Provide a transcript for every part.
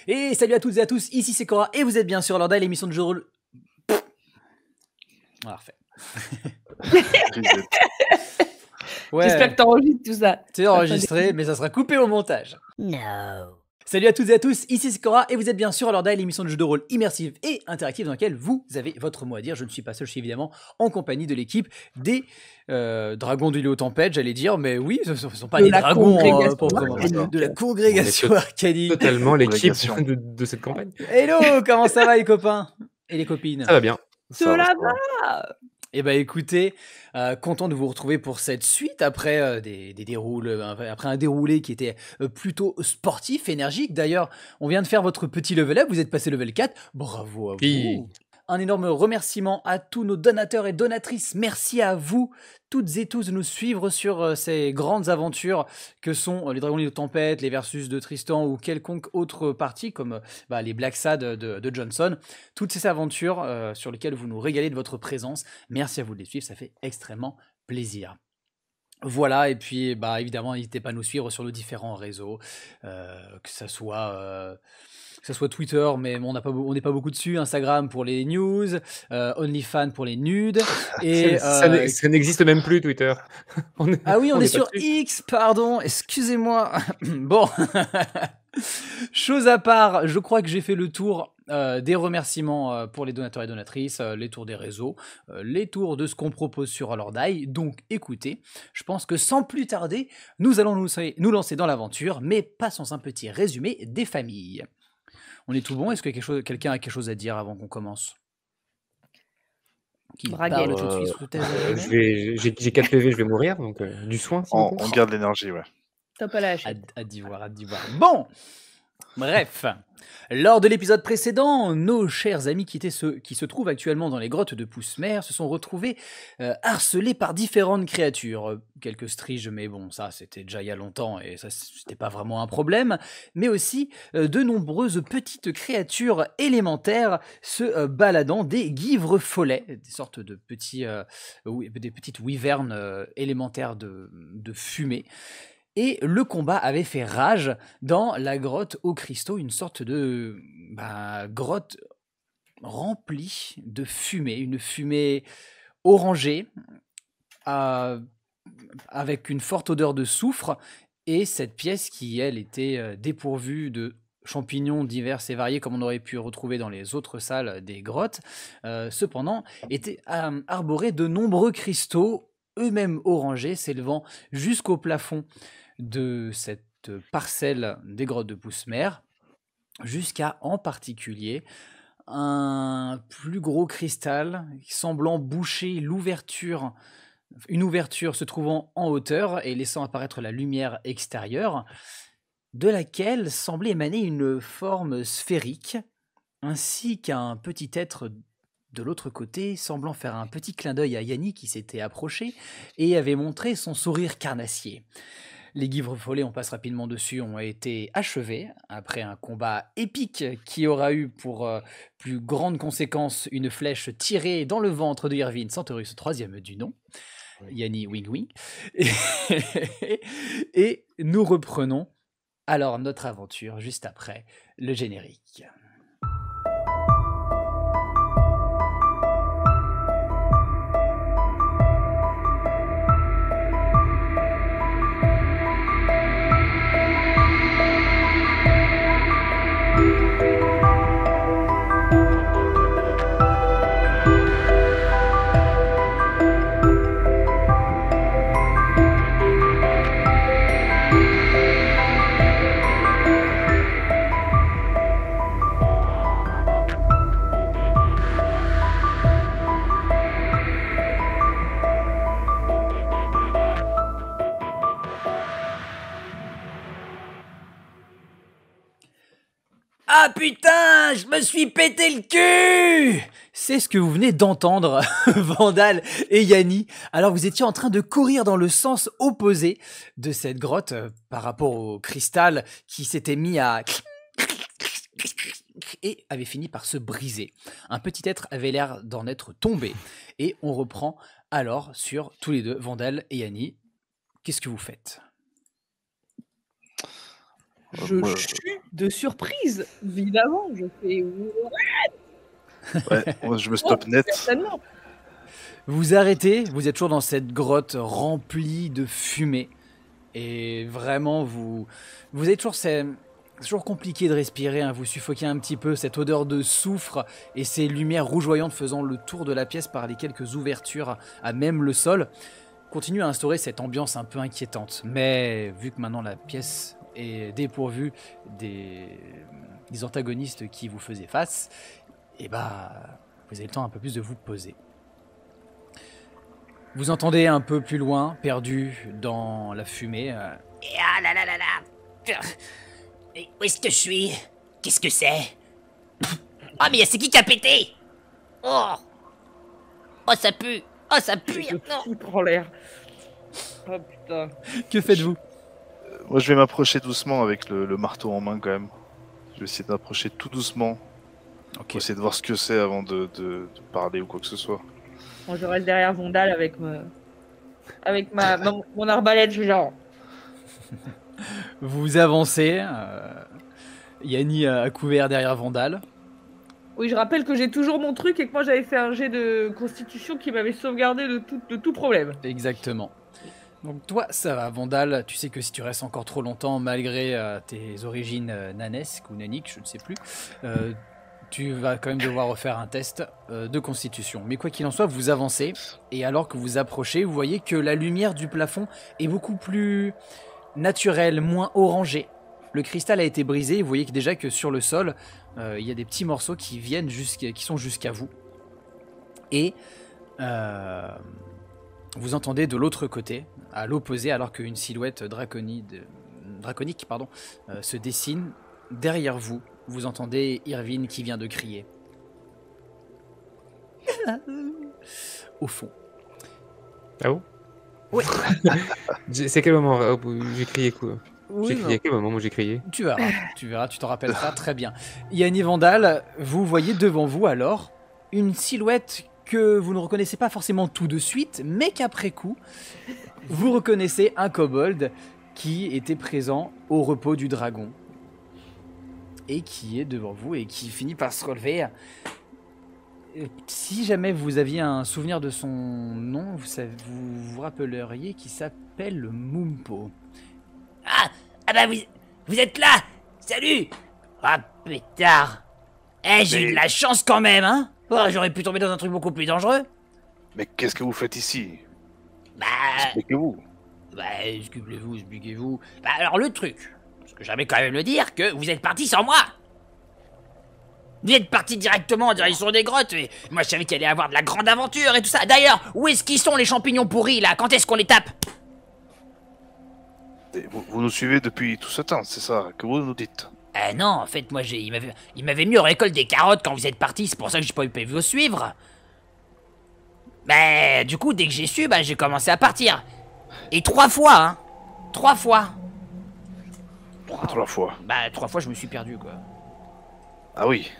Et salut à toutes et à tous, ici c'est Cora et vous êtes bien sûr lors de l'émission de jeu de rôle. Voilà, refait. Ouais. J'espère que t'enregistres tout ça. C'est enregistré, mais ça sera coupé au montage. No. Salut à toutes et à tous, ici c'est Cora et vous êtes bien sûr lors de l'émission de jeu de rôle immersive et interactive dans laquelle vous avez votre mot à dire. Je ne suis pas seul, je suis évidemment en compagnie de l'équipe des dragons du Léo Tempête, j'allais dire, mais oui, ce ne sont pas des dragons proprement, de la congrégation Arcanie. Totalement l'équipe de cette campagne. Hello, comment ça va les copains et les copines? Ça va bien. Ça va. Eh ben écoutez, content de vous retrouver pour cette suite après après un déroulé qui était plutôt sportif, énergique. D'ailleurs, on vient de faire votre petit level up, vous êtes passé level 4, bravo à vous. Un énorme remerciement à tous nos donateurs et donatrices. Merci à vous, toutes et tous, de nous suivre sur ces grandes aventures que sont les Dragons de Tempête, les Versus de Tristan ou quelconque autre partie comme les Black Sad de Johnson. Toutes ces aventures sur lesquelles vous nous régalez de votre présence. Merci à vous de les suivre, ça fait extrêmement plaisir. Voilà, et puis évidemment, n'hésitez pas à nous suivre sur nos différents réseaux, que ça soit Twitter, mais on n'est pas beaucoup dessus, Instagram pour les news, OnlyFans pour les nudes, et ça n'existe même plus Twitter. On est sur X, pardon, excusez-moi. Bon, chose à part, je crois que j'ai fait le tour des remerciements pour les donateurs et donatrices, les tours des réseaux, les tours de ce qu'on propose sur Alordai. Donc écoutez, je pense que sans plus tarder, nous allons nous lancer dans l'aventure, mais passons un petit résumé des familles. On est tout bon? Est-ce que quelqu'un a quelque chose à dire avant qu'on commence? Braguel. J'ai 4 PV, je vais mourir, donc du soin. On garde l'énergie, ouais. Top à lâche. À d'y voir. Bon, bref. Lors de l'épisode précédent, nos chers amis qui se trouvent actuellement dans les grottes de Pousse-Mer se sont retrouvés harcelés par différentes créatures. Quelques striges, mais bon, ça c'était déjà il y a longtemps et ça c'était pas vraiment un problème. Mais aussi de nombreuses petites créatures élémentaires se baladant, des guivres follets, des sortes de des petites wyvernes élémentaires de fumée. Et le combat avait fait rage dans la grotte aux cristaux, une sorte de grotte remplie de fumée, une fumée orangée, avec une forte odeur de soufre, et cette pièce qui, elle, était dépourvue de champignons divers et variés comme on aurait pu retrouver dans les autres salles des grottes, cependant était arborée de nombreux cristaux, eux-mêmes orangés, s'élevant jusqu'au plafond de cette parcelle des grottes de Pousse-Mer, jusqu'à en particulier un plus gros cristal semblant boucher une ouverture se trouvant en hauteur et laissant apparaître la lumière extérieure, de laquelle semblait émaner une forme sphérique, ainsi qu'un petit être de l'autre côté, semblant faire un petit clin d'œil à Yanni qui s'était approché et avait montré son sourire carnassier. Les guivres follets, on passe rapidement dessus, ont été achevés après un combat épique qui aura eu pour plus grande conséquence une flèche tirée dans le ventre de Irvine Centaurus, troisième du nom, Yanni Wing Wing. Et nous reprenons alors notre aventure juste après le générique. Ah putain, je me suis pété le cul! C'est ce que vous venez d'entendre, Vandal et Yanni. Alors vous étiez en train de courir dans le sens opposé de cette grotte par rapport au cristal qui s'était mis à et avait fini par se briser. Un petit être avait l'air d'en être tombé. Et on reprend alors sur tous les deux, Vandal et Yanni. Qu'est-ce que vous faites ? Je chie De surprise, évidemment, je fais... Ouais, moi, je me stoppe net. Certainement. Vous arrêtez, vous êtes toujours dans cette grotte remplie de fumée. Et vraiment, vous avez toujours... C'est toujours compliqué de respirer, hein. Vous suffoquez un petit peu, cette odeur de soufre et ces lumières rougeoyantes faisant le tour de la pièce par les quelques ouvertures à même le sol continue à instaurer cette ambiance un peu inquiétante. Mais vu que maintenant la pièce est dépourvue des antagonistes qui vous faisaient face, et bah vous avez le temps un peu plus de vous poser. Vous entendez un peu plus loin, perdu dans la fumée, Ah là là là là. Mais où est-ce que je suis? Qu'est-ce que c'est? Oh mais c'est qui a pété? Oh. Oh ça pue. Oh ça pue. Je te foutre en l'air. Oh putain. Que faites-vous? Moi, je vais m'approcher doucement avec le marteau en main quand même. Je vais essayer d'approcher tout doucement. Pour essayer de voir ce que c'est avant de parler ou quoi que ce soit. Moi, je reste derrière Vondal avec mon arbalète, genre. Vous avancez, Yanni a couvert derrière Vandal. Oui, je rappelle que j'ai toujours mon truc et que moi j'avais fait un jet de constitution qui m'avait sauvegardé de tout problème. Exactement. Donc toi, ça va, Vandal, tu sais que si tu restes encore trop longtemps, malgré tes origines nanesques ou naniques, je ne sais plus, tu vas quand même devoir refaire un test de constitution. Mais quoi qu'il en soit, vous avancez, et alors que vous approchez, vous voyez que la lumière du plafond est beaucoup plus naturelle, moins orangée. Le cristal a été brisé, vous voyez que déjà que sur le sol, il y a des petits morceaux qui sont jusqu'à vous. Et vous entendez de l'autre côté, à l'opposé, alors qu'une silhouette draconique se dessine derrière vous. Vous entendez Irvine qui vient de crier. Au fond. Ah bon? Oui. C'est quel moment où j'ai crié quoi? Oui, j'ai crié à quel moment où j'ai crié? Tu verras, tu t'en rappelleras très bien. Yanni Vandal, vous voyez devant vous alors une silhouette que vous ne reconnaissez pas forcément tout de suite, mais qu'après coup, vous reconnaissez un kobold qui était présent au repos du dragon. Et qui est devant vous et qui finit par se relever. Si jamais vous aviez un souvenir de son nom, vous vous rappelleriez qu'il s'appelle Mumpo. Ah bah vous êtes là. Salut. Ah pétard. J'ai eu de la chance quand même, hein. Oh, j'aurais pu tomber dans un truc beaucoup plus dangereux. Mais qu'est-ce que vous faites ici? Bah... Expliquez-vous. Bah, expliquez-vous. Bah alors le truc, parce que j'avais quand même le dire que vous êtes parti sans moi. Vous êtes parti directement en direction des grottes, et moi je savais qu'il allait y avoir de la grande aventure et tout ça. D'ailleurs, où est-ce qu'ils sont les champignons pourris là? Quand est-ce qu'on les tape? Et vous nous suivez depuis tout ce temps, c'est ça que vous nous dites? Non, en fait, moi il m'avait mis au récolte des carottes quand vous êtes partis, c'est pour ça que j'ai pas pu vous suivre. Mais du coup, dès que j'ai su, bah j'ai commencé à partir. Et 3 fois, hein. 3 fois. 3 fois. Bah 3 fois je me suis perdu quoi. Ah oui.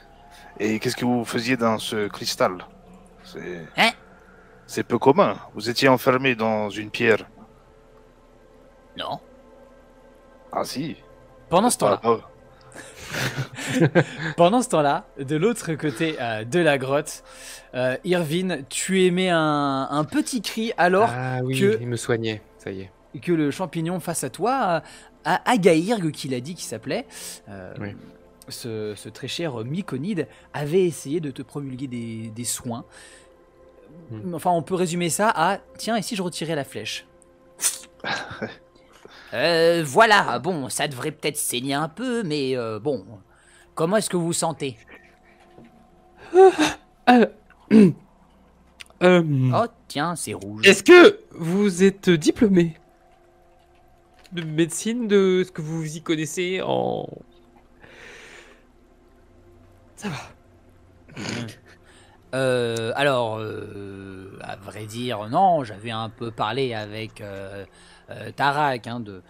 Et qu'est-ce que vous faisiez dans ce cristal? C'est peu commun. Vous étiez enfermé dans une pierre. Non. Ah si. Pendant ce temps-là, de l'autre côté de la grotte, Irvine, tu émets un petit cri alors que il me soignait, ça y est. Que le champignon face à toi, à Agaïrg, qu'il a dit qu'il s'appelait, Oui. ce très cher Myconide, avait essayé de te promulguer des soins. Enfin, on peut résumer ça à « Tiens, et si je retirais la flèche ?» Voilà, bon, ça devrait peut-être saigner un peu, mais bon, comment est-ce que vous vous sentez? Hmm. Oh, tiens, c'est rouge. Est-ce que vous êtes diplômé de médecine, de ce que vous y connaissez en... Ça va. Alors, à vrai dire, non, j'avais un peu parlé avec Tarak hein, de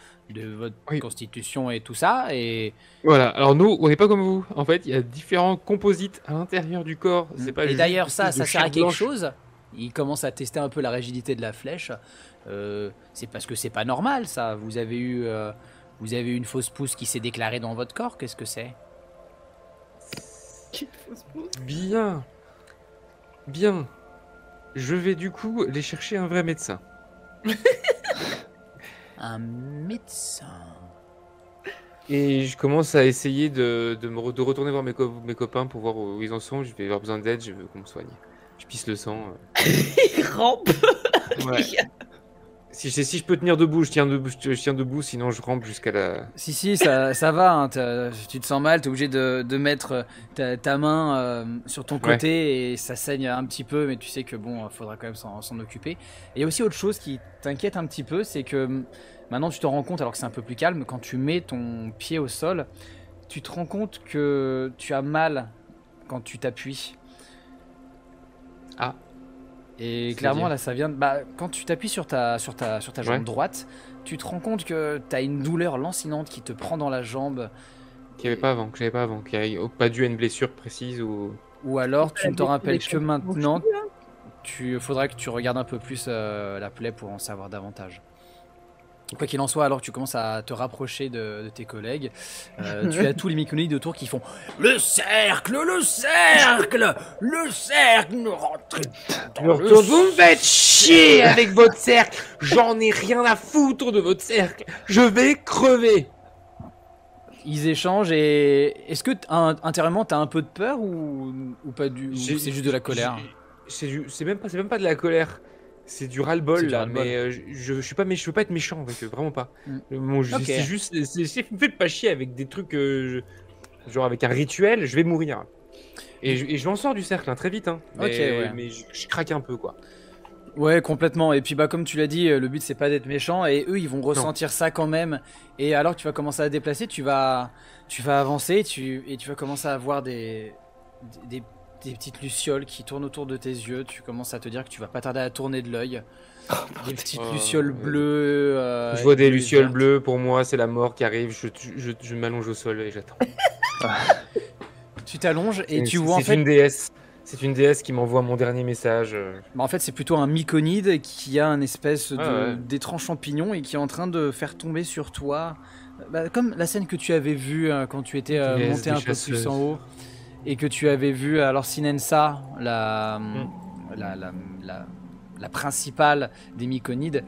votre constitution et tout ça, et... Voilà, alors nous, on n'est pas comme vous. En fait, il y a différents composites à l'intérieur du corps. C'est pas et d'ailleurs, ça sert à quelque chose. Il commence à tester un peu la rigidité de la flèche. C'est parce que c'est pas normal, ça. Vous avez eu Vous avez une fausse pousse qui s'est déclarée dans votre corps, qu'est-ce que c'est? Bien. Bien. Je vais du coup aller chercher un vrai médecin. Un médecin. Et je commence à essayer de retourner voir mes copains pour voir où ils en sont. Je vais avoir besoin d'aide, je veux qu'on me soigne. Je pisse le sang. Il rampe. Ouais. Si je peux tenir debout, je tiens debout, sinon je rampe jusqu'à la... Si, ça va, hein, tu te sens mal, t'es obligé de mettre ta main sur ton côté et ça saigne un petit peu, mais tu sais que bon, faudra quand même s'en occuper. Et il y a aussi autre chose qui t'inquiète un petit peu, c'est que maintenant tu te rends compte, alors que c'est un peu plus calme, quand tu mets ton pied au sol, tu te rends compte que tu as mal quand tu t'appuies. Ah. Et clairement là ça vient de... quand tu t'appuies sur ta jambe droite, tu te rends compte que tu as une douleur lancinante qui te prend dans la jambe. Que j'avais pas avant, qui n'avait pas dû à une blessure précise ou alors tu ne te rappelles que maintenant. Faudrait que tu regardes un peu plus la plaie pour en savoir davantage. Quoi qu'il en soit, alors tu commences à te rapprocher de tes collègues. Tu as tous les myconides autour qui font le cercle, ne rentrez pas dans le vous me faites chier avec votre cercle. J'en ai rien à foutre de votre cercle. Je vais crever. Ils échangent et est-ce que intérieurement t'as un peu de peur ou pas ou c'est juste de la colère? C'est même pas de la colère. C'est du ras-le-bol là, mais je suis pas, je veux pas être méchant avec eux, vraiment pas. C'est juste, vous me faites pas chier avec des trucs, genre avec un rituel, je vais mourir. Et je m'en sors du cercle très vite, hein. Mais je craque un peu quoi. Ouais, complètement. Et puis comme tu l'as dit, le but c'est pas d'être méchant et eux ils vont ressentir ça quand même. Et alors que tu vas commencer à déplacer, tu vas avancer et tu vas commencer à avoir des petites lucioles qui tournent autour de tes yeux. Tu commences à te dire que tu vas pas tarder à tourner de l'œil. Des petites lucioles bleues. Je vois des lucioles bleues, pour moi c'est la mort qui arrive. Je m'allonge au sol et j'attends. Tu t'allonges et tu vois en fait... C'est une déesse. C'est une déesse qui m'envoie mon dernier message. En fait c'est plutôt un myconide qui a un espèce d'étrange champignon et qui est en train de faire tomber sur toi. Comme la scène que tu avais vue quand tu étais monté un peu plus en haut. Et que tu avais vu alors Sinensa, la principale des myconides,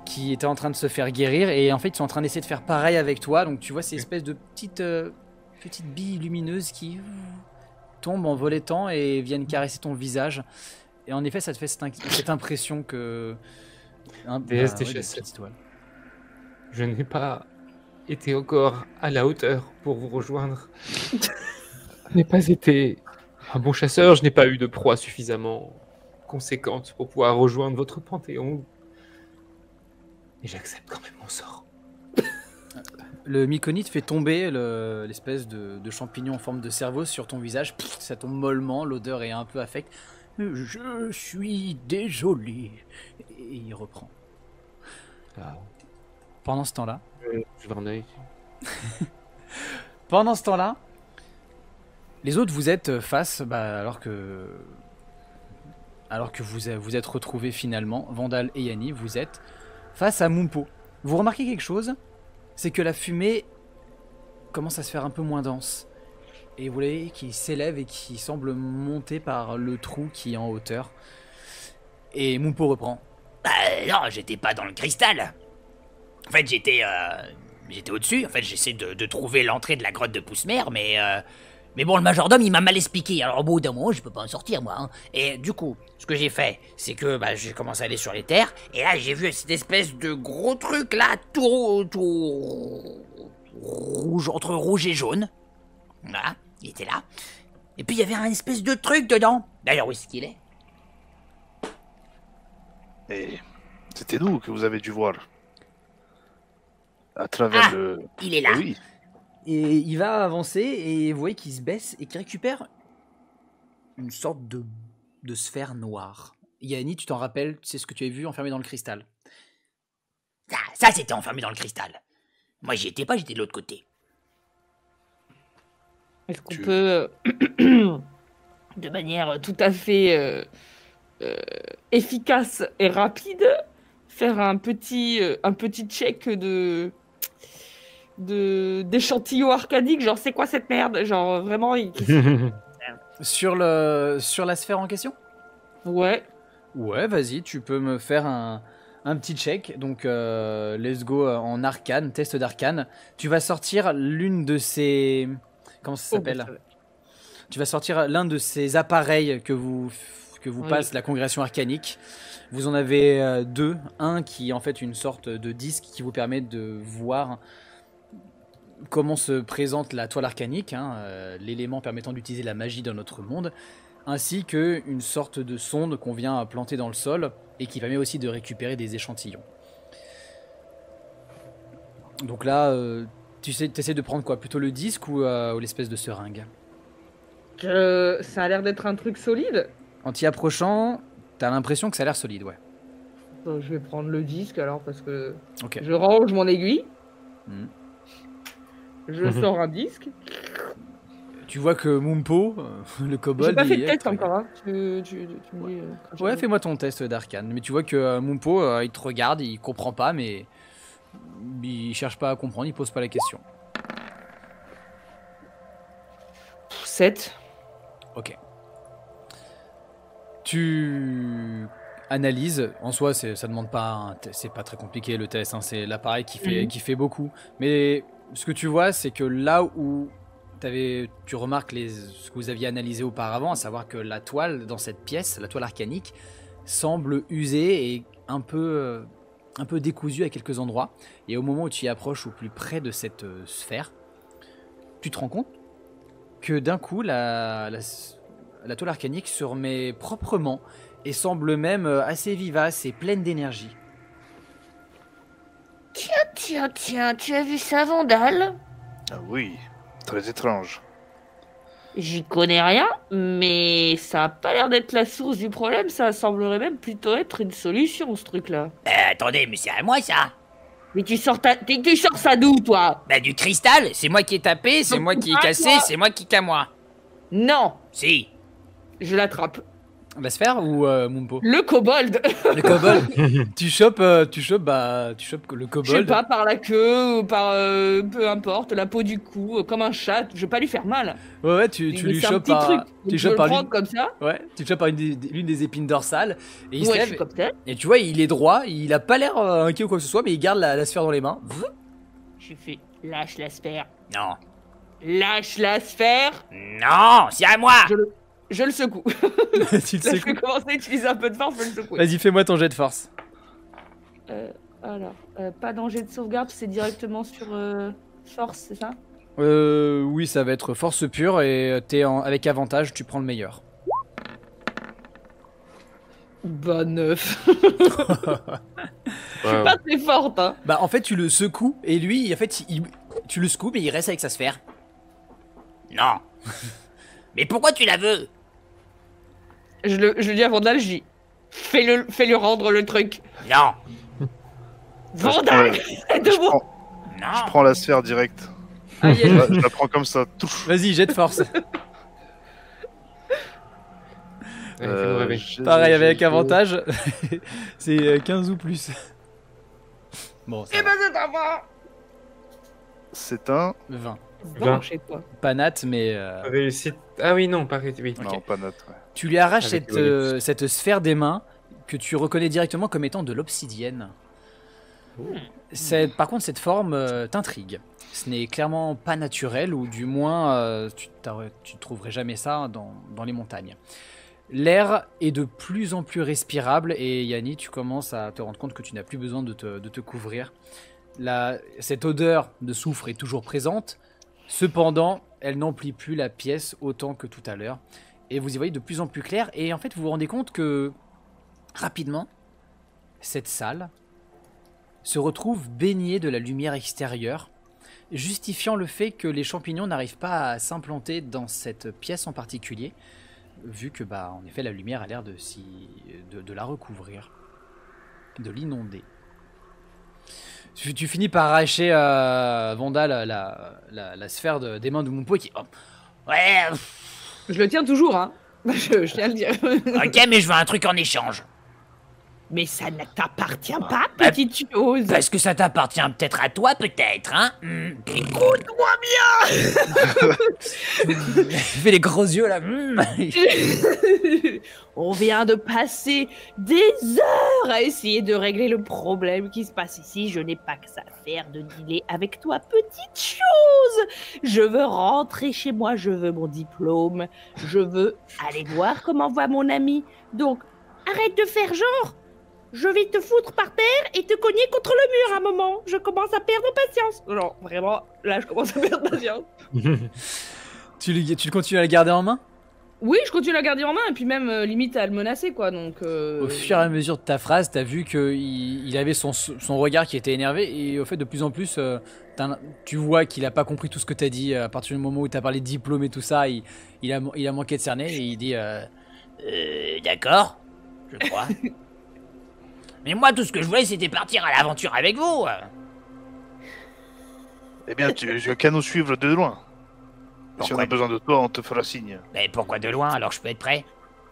qui était en train de se faire guérir. Et en fait, ils sont en train d'essayer de faire pareil avec toi. Donc tu vois ces espèces de petites billes lumineuses qui tombent en voletant et viennent caresser ton visage. Et en effet, ça te fait cette impression que... déesse des chasses. Je n'ai pas été encore à la hauteur pour vous rejoindre. Je n'ai pas été un bon chasseur, je n'ai pas eu de proie suffisamment conséquente pour pouvoir rejoindre votre panthéon. Et j'accepte quand même mon sort. Le myconide fait tomber l'espèce de champignon en forme de cerveau sur ton visage. Ça tombe mollement, l'odeur est un peu affecte. Je suis désolé. Et il reprend. Pendant ce temps-là... Je vais en œil. Pendant ce temps-là, les autres, vous êtes face, alors que vous êtes retrouvés finalement, Vandal et Yanni, vous êtes face à Mumpo. Vous remarquez quelque chose? C'est que la fumée commence à se faire un peu moins dense. Et vous voyez qu'il s'élève et qui semble monter par le trou qui est en hauteur. Et Mumpo reprend. Non, j'étais pas dans le cristal. En fait, j'étais au-dessus. En fait, j'essaie de trouver l'entrée de la grotte de Pousse-Mère, mais bon, le majordome, il m'a mal expliqué. Alors, au bout d'un moment, je peux pas en sortir, moi. Hein. Et du coup, ce que j'ai fait, c'est que j'ai commencé à aller sur les terres. Et là, j'ai vu cette espèce de gros truc, là, tout rouge, entre rouge et jaune. Voilà, il était là. Et puis, il y avait un espèce de truc dedans. D'ailleurs, où est-ce qu'il est? Et c'était nous que vous avez dû voir. À travers il est là. Oui. Et il va avancer et vous voyez qu'il se baisse et qu'il récupère une sorte de sphère noire. Yanni, tu t'en rappelles, c'est ce que tu as vu enfermé dans le cristal. Ça c'était enfermé dans le cristal. Moi j'y étais pas, j'étais de l'autre côté. Est-ce qu'on peut, de manière tout à fait efficace et rapide, faire un petit check d'échantillons arcaniques, genre c'est quoi cette merde? Genre vraiment. Sur la sphère en question? Ouais. Ouais, vas-y, tu peux me faire un petit check. Donc, let's go en arcane, test d'arcane. Tu vas sortir l'une de ces... Comment ça s'appelle? Tu vas sortir l'un de ces appareils que vous passe la congrégation arcanique. Vous en avez deux. Un qui est en fait une sorte de disque qui vous permet de voir comment se présente la toile arcanique, l'élément permettant d'utiliser la magie dans notre monde, ainsi qu'une sorte de sonde qu'on vient planter dans le sol et qui permet aussi de récupérer des échantillons. Donc là, tu essaies de prendre quoi? Plutôt le disque ou l'espèce de seringue? Ça a l'air d'être un truc solide. En t'y approchant, t'as l'impression que ça a l'air solide, ouais. Je vais prendre le disque alors parce que Okay. je range mon aiguille. Je sors un disque. Tu vois que Mumpo, le kobold... J'ai pas fait de il test est- encore. Hein. Tu me dis, quand Ouais, tu veux. fais-moi ton test d'arcane. Mais tu vois que Mumpo, il te regarde, il comprend pas, mais il cherche pas à comprendre, il pose pas la question. 7. Ok. Tu analyses. En soi, ça demande pas, c'est pas très compliqué le test. C'est l'appareil qui fait beaucoup. Mais ce que tu vois, c'est que là où tu remarques ce que vous aviez analysé auparavant, à savoir que la toile dans cette pièce, la toile arcanique, semble usée et un peu décousue à quelques endroits. Et au moment où tu y approches au plus près de cette sphère, tu te rends compte que d'un coup, la toile arcanique se remet proprement et semble même assez vivace et pleine d'énergie. Tiens, tu as vu ça, Vandal? Ah oui, très étrange. J'y connais rien, mais ça a pas l'air d'être la source du problème, ça semblerait même plutôt être une solution, ce truc-là. Attendez, mais c'est à moi ça. Mais tu sors ça d'où, toi? Bah du cristal, c'est moi qui ai tapé, c'est moi qui ai cassé, c'est moi qui qu'à Non, Si. Je l'attrape. La sphère ou Mumpo? Le kobold. Le kobold. tu chopes le Je sais kobold. pas, par la queue ou par peu importe, la peau du cou, comme un chat. Je vais pas lui faire mal. Ouais, tu Mais lui c'est un chopes petit par... truc. Tu Je chopes le par prends l'une... comme ça. Ouais, tu chopes par l'une des épines dorsales et il se Ouais, je lève suis comme ça. et tu vois, il est droit, il a pas l'air inquiet ou quoi que ce soit, mais il garde la sphère dans les mains. J'ai fait lâche la sphère. Non. Lâche la sphère. Non, c'est à moi. Je le secoue. tu le Là, je secoues. vais commencer à utiliser un peu de force, je vais le secouer. Vas-y, fais-moi ton jet de force. Alors, pas danger de sauvegarde, c'est directement sur force, c'est ça? Oui, ça va être force pure et avec avantage, tu prends le meilleur. Bah 9. Wow. Pas très forte, hein. Bah en fait, tu le secoues et lui, en fait, tu le secoues mais il reste avec sa sphère. Non. Mais pourquoi tu la veux? Je le dis à Vandal, je dis fais-le rendre le truc. Non. Vandal, c'est de bon. Non. Je prends la sphère direct. Aïe, aïe, aïe. Je la prends comme ça. Touf. Vas-y, jet de force. Allez, fais-nous rêver. Pareil, avec avantage, c'est 15 ou plus. Bon, ça Eh va. ben c'est à moi. C'est un... 20. Bon, chez toi. Pas nat, mais Réussite. Ah oui, non, pas réussite. Oui. Non, pas note. Ouais. tu lui arraches Avec cette sphère des mains que tu reconnais directement comme étant de l'obsidienne. Par contre, cette forme t'intrigue. Ce n'est clairement pas naturel, ou du moins, tu ne trouverais jamais ça dans les montagnes. L'air est de plus en plus respirable, et Yanni, tu commences à te rendre compte que tu n'as plus besoin de te couvrir. Cette odeur de soufre est toujours présente, cependant, elle n'emplit plus la pièce autant que tout à l'heure. Et vous y voyez de plus en plus clair, et en fait, vous vous rendez compte que, rapidement, cette salle se retrouve baignée de la lumière extérieure, justifiant le fait que les champignons n'arrivent pas à s'implanter dans cette pièce en particulier, vu que, en effet, la lumière a l'air de la recouvrir, de l'inonder. Tu finis par arracher Vandal la sphère des mains de Mumpo qui... Oh, Ouais. Je le tiens toujours, hein. Je tiens à le dire. Ok, mais je veux un truc en échange. Mais ça ne t'appartient pas, petite chose. Parce que ça t'appartient peut-être à toi, peut-être, hein. Écoute-moi bien. Il fait les gros yeux là. On vient de passer des heures à essayer de régler le problème qui se passe ici. Je n'ai pas que ça à faire de dealer avec toi, petite chose. Je veux rentrer chez moi, je veux mon diplôme, je veux aller voir comment va mon ami. Donc, arrête de faire genre. Je vais te foutre par terre et te cogner contre le mur à un moment. Je commence à perdre patience. Non, vraiment, là, je commence à perdre patience. Tu continues à le garder en main? Oui, je continue à la garder en main et puis même limite à le menacer, quoi. Donc, Au fur et à mesure de ta phrase, t'as vu qu'il avait son regard qui était énervé et au fait de plus en plus, tu vois qu'il a pas compris tout ce que t'as dit à partir du moment où t'as parlé de diplôme et tout ça. Il a manqué de cerner et il dit D'accord, je crois. Mais moi, tout ce que je voulais, c'était partir à l'aventure avec vous. Eh bien, tu as qu'à nous suivre de loin. Si on a besoin de toi, on te fera signe. Mais pourquoi de loin, alors je peux être prêt?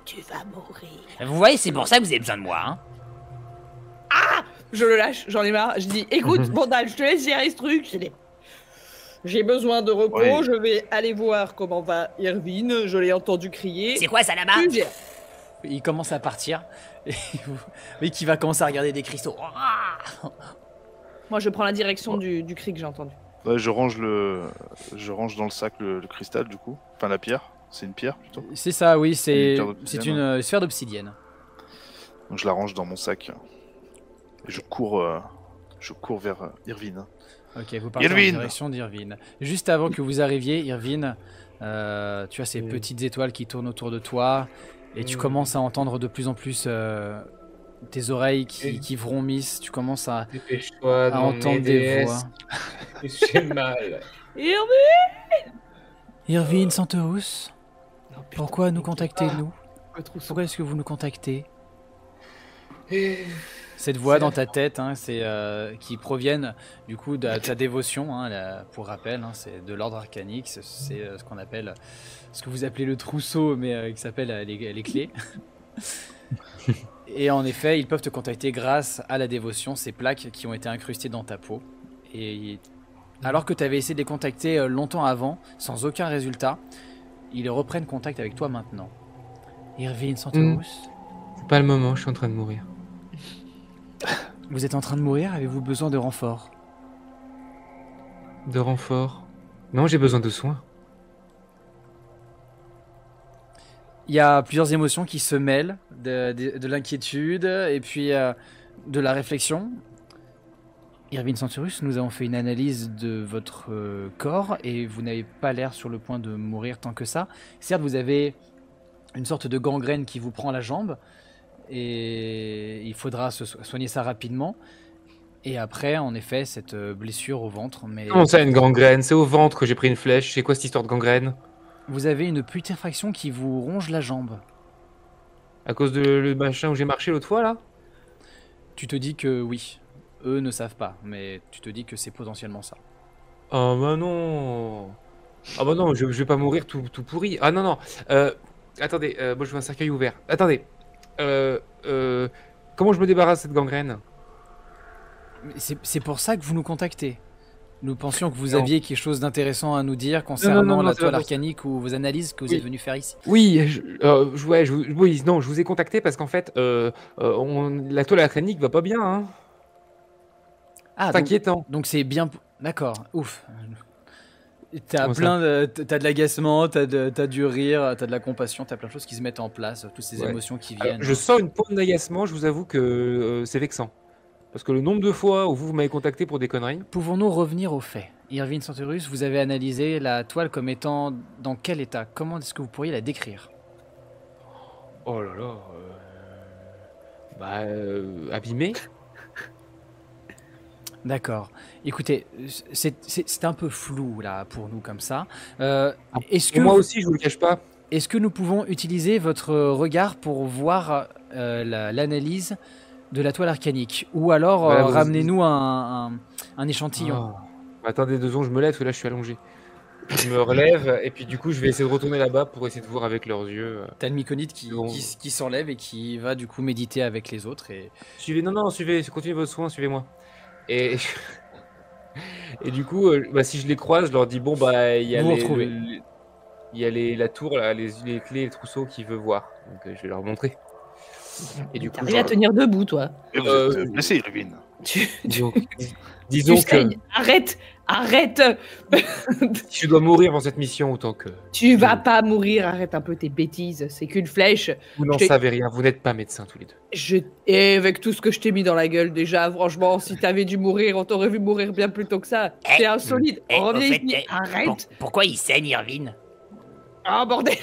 Tu vas mourir. Vous voyez, c'est pour ça que vous avez besoin de moi, hein. je le lâche, j'en ai marre. Je dis, écoute, Bandal, je te laisse gérer ce truc. J'ai besoin de repos, Oui. je vais aller voir comment va Irvine. Je l'ai entendu crier. C'est quoi ça là-bas? Tu gères. il commence à partir et qui va commencer à regarder des cristaux. Moi, je prends la direction du cri que j'ai entendu. Ouais, je range dans le sac le cristal du coup. Enfin la pierre. C'est une pierre plutôt. C'est ça, oui, Une c'est pierre d'obsidienne, une sphère d'obsidienne. Donc je la range dans mon sac. Et je cours vers Irvine. Ok, vous partez Irvine. en direction d'Irvine. Juste avant que vous arriviez, Irvine, tu as ces petites étoiles qui tournent autour de toi et tu commences à entendre de plus en plus tes oreilles qui vrombissent. Tu commences à entendre des voix. J'ai mal. Irvine Santeus, pourquoi nous contactez-nous? Pourquoi est-ce que vous nous contactez? Cette voix dans ta tête, hein, qui proviennent du coup de ta dévotion, hein, pour rappel, hein, c'est de l'ordre arcanique, c'est ce qu'on appelle, ce que vous appelez le trousseau, mais qui s'appelle les clés. Et en effet, ils peuvent te contacter grâce à la dévotion, ces plaques qui ont été incrustées dans ta peau. Et alors que tu avais essayé de les contacter longtemps avant, sans aucun résultat, ils reprennent contact avec toi maintenant. Irvine Santeus, C'est pas le moment, je suis en train de mourir. vous êtes en train de mourir, avez-vous besoin de renfort? De renfort? Non, j'ai besoin de soins. Il y a plusieurs émotions qui se mêlent, de l'inquiétude et puis de la réflexion. Irvine Santurus, nous avons fait une analyse de votre corps et vous n'avez pas l'air sur le point de mourir tant que ça. Certes, vous avez une sorte de gangrène qui vous prend la jambe et il faudra soigner ça rapidement. Et après, en effet, cette blessure au ventre. Mais Comment ça, une gangrène? C'est au ventre que j'ai pris une flèche. C'est quoi cette histoire de gangrène? vous avez une putréfaction qui vous ronge la jambe. À cause de le machin où j'ai marché l'autre fois, là? Tu te dis que oui. Eux ne savent pas, mais tu te dis que c'est potentiellement ça. Oh bah non. Ah bah non, je vais pas mourir tout pourri. Ah non, non. Attendez, moi je veux un cercueil ouvert. Attendez. Comment je me débarrasse de cette gangrène? Mais c'est pour ça que vous nous contactez. Nous pensions que vous Non. aviez quelque chose d'intéressant à nous dire concernant la c'est toile pas pour ça. arcanique ou vos analyses que vous Oui. êtes venu faire ici. Oui, oui, non, je vous ai contacté parce qu'en fait, la toile arcanique va pas bien, hein. Ah, C'est donc inquiétant. donc c'est bien. D'accord, ouf. T'as Comment ça? t'as de l'agacement, t'as du rire, t'as de la compassion, t'as plein de choses qui se mettent en place, toutes ces Ouais. émotions qui Alors, viennent. je sens une pointe d'agacement, je vous avoue que c'est vexant. Parce que le nombre de fois où vous m'avez contacté pour des conneries. Pouvons-nous revenir aux faits? Irvine Santurus, vous avez analysé la toile comme étant dans quel état? Comment est-ce que vous pourriez la décrire? Oh là là. Abîmé. D'accord. Écoutez, c'est un peu flou là pour nous comme ça. Est-ce que Pour moi aussi, je vous le cache pas. Est-ce que nous pouvons utiliser votre regard pour voir l'analyse de la toile arcanique? Ou alors Bah, vous- ramenez-nous un échantillon. Ah. Attendez 2 secondes, je me lève parce que là je suis allongé. Je me relève et puis du coup je vais essayer de retourner là-bas pour essayer de voir avec leurs yeux. T'as le myconide qui s'enlève et qui va du coup méditer avec les autres. Et... Suivez, continuez votre soin, suivez-moi. Et, et du coup, si je les croise, je leur dis bon bah il y a la tour, là, les clés, les trousseaux qu'il veut voir. Donc je vais leur montrer. Et du coup, t'arrives à tenir debout, toi. Et vous êtes blessé, Irvine. Disons que saignes. Arrête. si je dois mourir dans cette mission autant que... Tu vas pas mourir, arrête un peu tes bêtises, c'est qu'une flèche. Vous n'en savez rien, vous n'êtes pas médecins tous les deux. Et avec tout ce que je t'ai mis dans la gueule déjà, franchement, si t'avais dû mourir, on t'aurait vu mourir bien plus tôt que ça. T'es insolite, reviens ici, arrête. Pourquoi il saigne, Irvine? Ah bordel.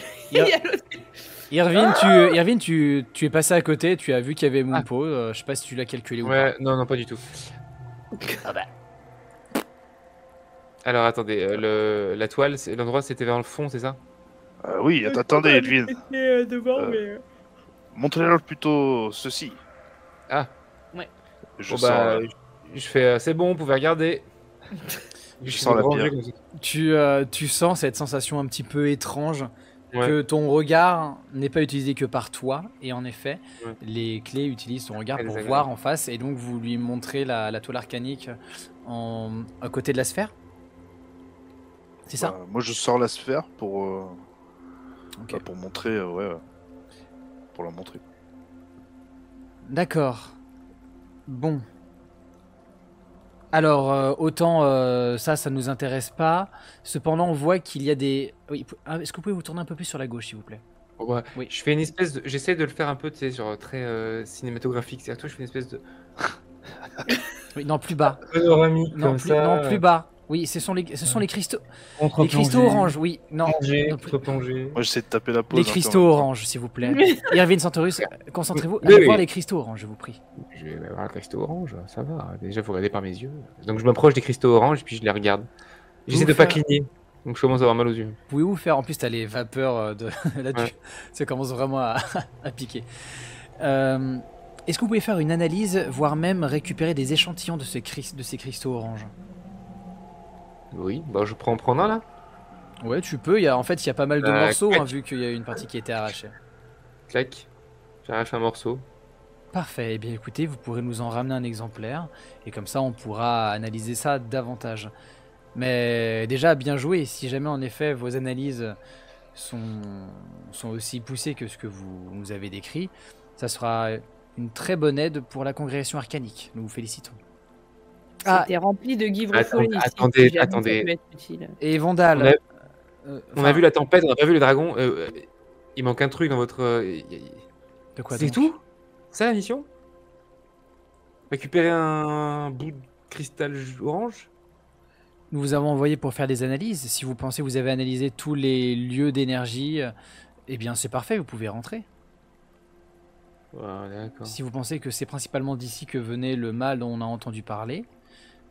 Irvine, tu es passé à côté, tu as vu qu'il y avait Moonpo, je sais pas si tu l'as calculé ou pas. Ouais, non, pas du tout. Ah bah. Alors attendez, la toile, l'endroit c'était vers le fond, c'est ça? Oui, attendez, Irvine. Montrez-leur plutôt ceci. Ah. Ouais. Je sens... je fais, c'est bon, vous pouvez regarder. Je sens la pierre. Tu sens cette sensation un petit peu étrange, que ton regard n'est pas utilisé que par toi, et en effet, les clés utilisent ton regard pour voir en face, et donc vous lui montrez la toile arcanique à côté de la sphère. C'est ça? Moi je sors la sphère pour montrer, pour la montrer. D'accord. Bon. Alors, autant ça nous intéresse pas. Cependant, on voit qu'il y a des... Oui, est-ce que vous pouvez vous tourner un peu plus sur la gauche, s'il vous plaît? Ouais. Oui. Je fais une espèce de... J'essaie de le faire un peu, tu sais, genre très cinématographique. C'est-à-dire que je fais une espèce de... Oui, non, plus bas. Panoramique Non, plus bas. Oui, ce sont les cristaux. Les cristaux oranges, oui. Non. Plongée. Moi j'essaie de taper la pause. Les cristaux oranges, s'il vous plaît. Irvine Santorus, concentrez-vous. Oui, Allez voir les cristaux oranges, je vous prie. Je vais voir le cristaux orange, ça va. Déjà, vous regardez par mes yeux. Donc je m'approche des cristaux oranges et puis je les regarde. J'essaie de pas cligner. Donc je commence à avoir mal aux yeux. Pouvez-vous faire... En plus, t'as les vapeurs de là-dessus. Ça commence vraiment à piquer. Est-ce que vous pouvez faire une analyse, voire même récupérer des échantillons de ces cristaux oranges? Oui, je peux en prendre un là. Ouais, tu peux. En fait, il y a pas mal de morceaux, vu qu'il y a une partie qui a été arrachée. Clac, j'arrache un morceau. Parfait. Eh bien, écoutez, vous pourrez nous en ramener un exemplaire. Et comme ça, on pourra analyser ça davantage. Mais déjà, bien joué. Si jamais, en effet, vos analyses sont aussi poussées que ce que vous nous avez décrit, ça sera une très bonne aide pour la congrégation arcanique. Nous vous félicitons. C'était rempli de guivres folles ici. Attendez. Et Vandal. On a vu la tempête, on a pas vu le dragon. Il manque un truc dans votre... De quoi? C'est tout? C'est ça la mission? Récupérer un bout de cristal orange? Nous vous avons envoyé pour faire des analyses. Si vous pensez que vous avez analysé tous les lieux d'énergie, eh bien c'est parfait, vous pouvez rentrer. Si vous pensez que c'est principalement d'ici que venait le mal dont on a entendu parler,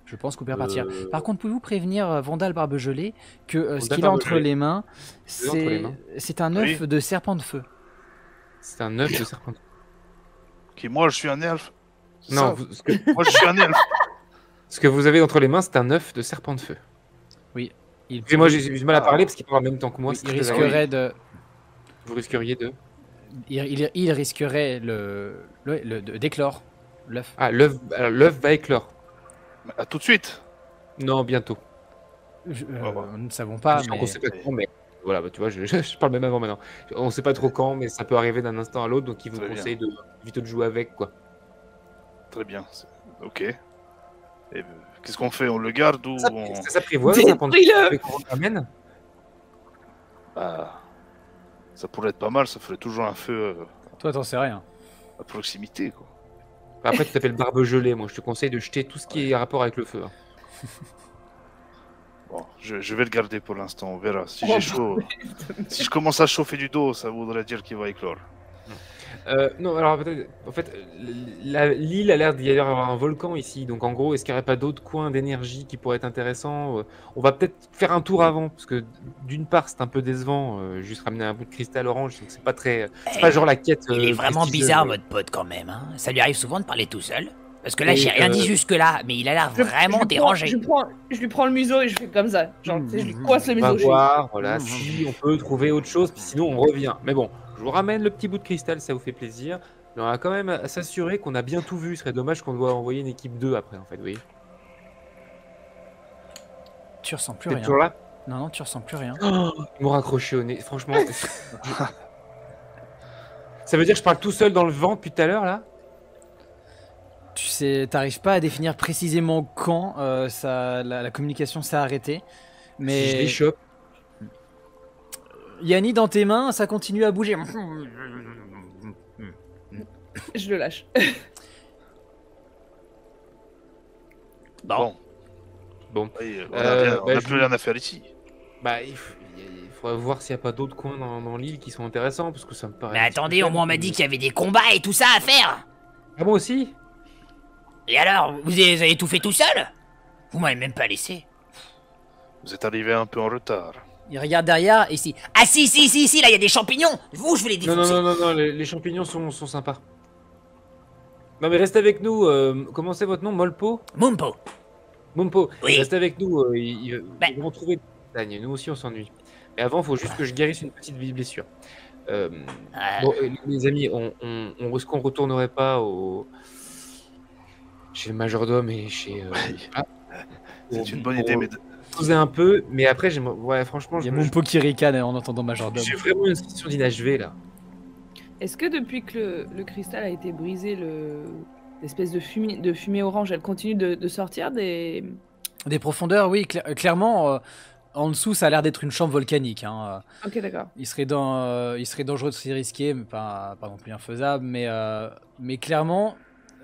je pense que vous pouvez repartir. Par contre, pouvez-vous prévenir Vandal Barbegelé que ce qu'il a entre les mains, c'est un œuf de serpent de feu. C'est un œuf de serpent de feu. Ok, moi je suis un elfe. Non, moi je suis un elfe. Ce que vous avez entre les mains, c'est un œuf de serpent de feu. Oui. Et moi j'ai du mal à parler parce qu'il parle en même temps que moi. Il risquerait de... Vous risqueriez de... Il risquerait d'éclore l'œuf. Ah, l'œuf va éclore. À tout de suite. Non, bientôt. Nous ne savons pas. On sait pas quand, mais voilà, tu vois, je parle même avant maintenant. On sait pas trop quand, mais ça peut arriver d'un instant à l'autre, donc ils vous conseillent de jouer avec, quoi. Très bien. Ok. Et qu'est-ce qu'on fait? On le garde ou on... Ça s'apprivoise, ça ramène. Ça pourrait être pas mal, ça ferait toujours un feu. Toi, t'en sais rien. À proximité, quoi. Après, tu t'appelles Barbegelé. Moi, je te conseille de jeter tout ce qui est en rapport avec le feu. Bon, je vais le garder pour l'instant, on verra. Si j'ai chaud, si je commence à chauffer du dos, ça voudrait dire qu'il va éclore. Non, alors peut-être, en fait, l'île a l'air d'y avoir un volcan ici. Donc en gros, est-ce qu'il n'y aurait pas d'autres coins d'énergie qui pourraient être intéressants? On va peut-être faire un tour avant, parce que d'une part, c'est un peu décevant, juste ramener un bout de cristal orange, donc c'est pas très, c'est pas genre la quête. Il est vraiment bizarre, votre pote, quand même. Hein. Ça lui arrive souvent de parler tout seul. Parce que là, j'ai rien dit jusque-là, mais il a l'air vraiment dérangé. Je lui prends le museau et je fais comme ça. Genre, tu sais, je lui coince le museau. On va voir, voilà, si on peut trouver autre chose, puis sinon on revient. Mais bon, je vous ramène le petit bout de cristal, ça vous fait plaisir. Mais on va quand même à s'assurer qu'on a bien tout vu. Ce serait dommage qu'on doit envoyer une équipe 2 après, en fait, vous voyez. Tu ressens plus T'es rien. toujours là? Non, tu ressens plus rien. Oh, ils m'ont raccroché au nez, franchement. Ça veut dire que je parle tout seul dans le vent depuis tout à l'heure, là? Tu sais, t'arrives pas à définir précisément quand la communication s'est arrêtée. Mais Si je les chope. Yanni, dans tes mains, ça continue à bouger. Je le lâche. Bon. Oui, on a plus rien à faire ici. Bah, il faudrait voir s'il n'y a pas d'autres coins dans l'île qui sont intéressants, parce que ça me paraît... Mais attendez, au moins on m'a dit qu'il y avait des combats et tout ça à faire. Ah, moi aussi? Et alors, vous avez tout fait tout seul? Vous m'avez même pas laissé. Vous êtes arrivé un peu en retard. Il regarde derrière et si... Ah si, là il y a des champignons. Vous, je vais les défoncer. Non, les champignons sont sympas. Non mais restez avec nous, comment c'est votre nom? Molpo? Mumpo. Mumpo, Oui. restez avec nous, ils Ben. vont trouver des montagnes, nous aussi on s'ennuie. Mais avant, il faut juste que je guérisse une petite blessure. Bon, les amis, est-ce qu'on retournerait pas chez le majordome et chez... C'est une bonne idée, mais... Poser un peu, mais après, ouais, franchement... Il y a Mumpo qui ricane en entendant majordome. J'ai vraiment une sensation d'INHV, là. Est-ce que depuis que le cristal a été brisé, l'espèce de fumée orange, elle continue de sortir des profondeurs, oui, clairement. En dessous, ça a l'air d'être une chambre volcanique. Hein. Ok, d'accord. Il serait dangereux de s'y risquer, mais pas non plus infaisable. Mais clairement,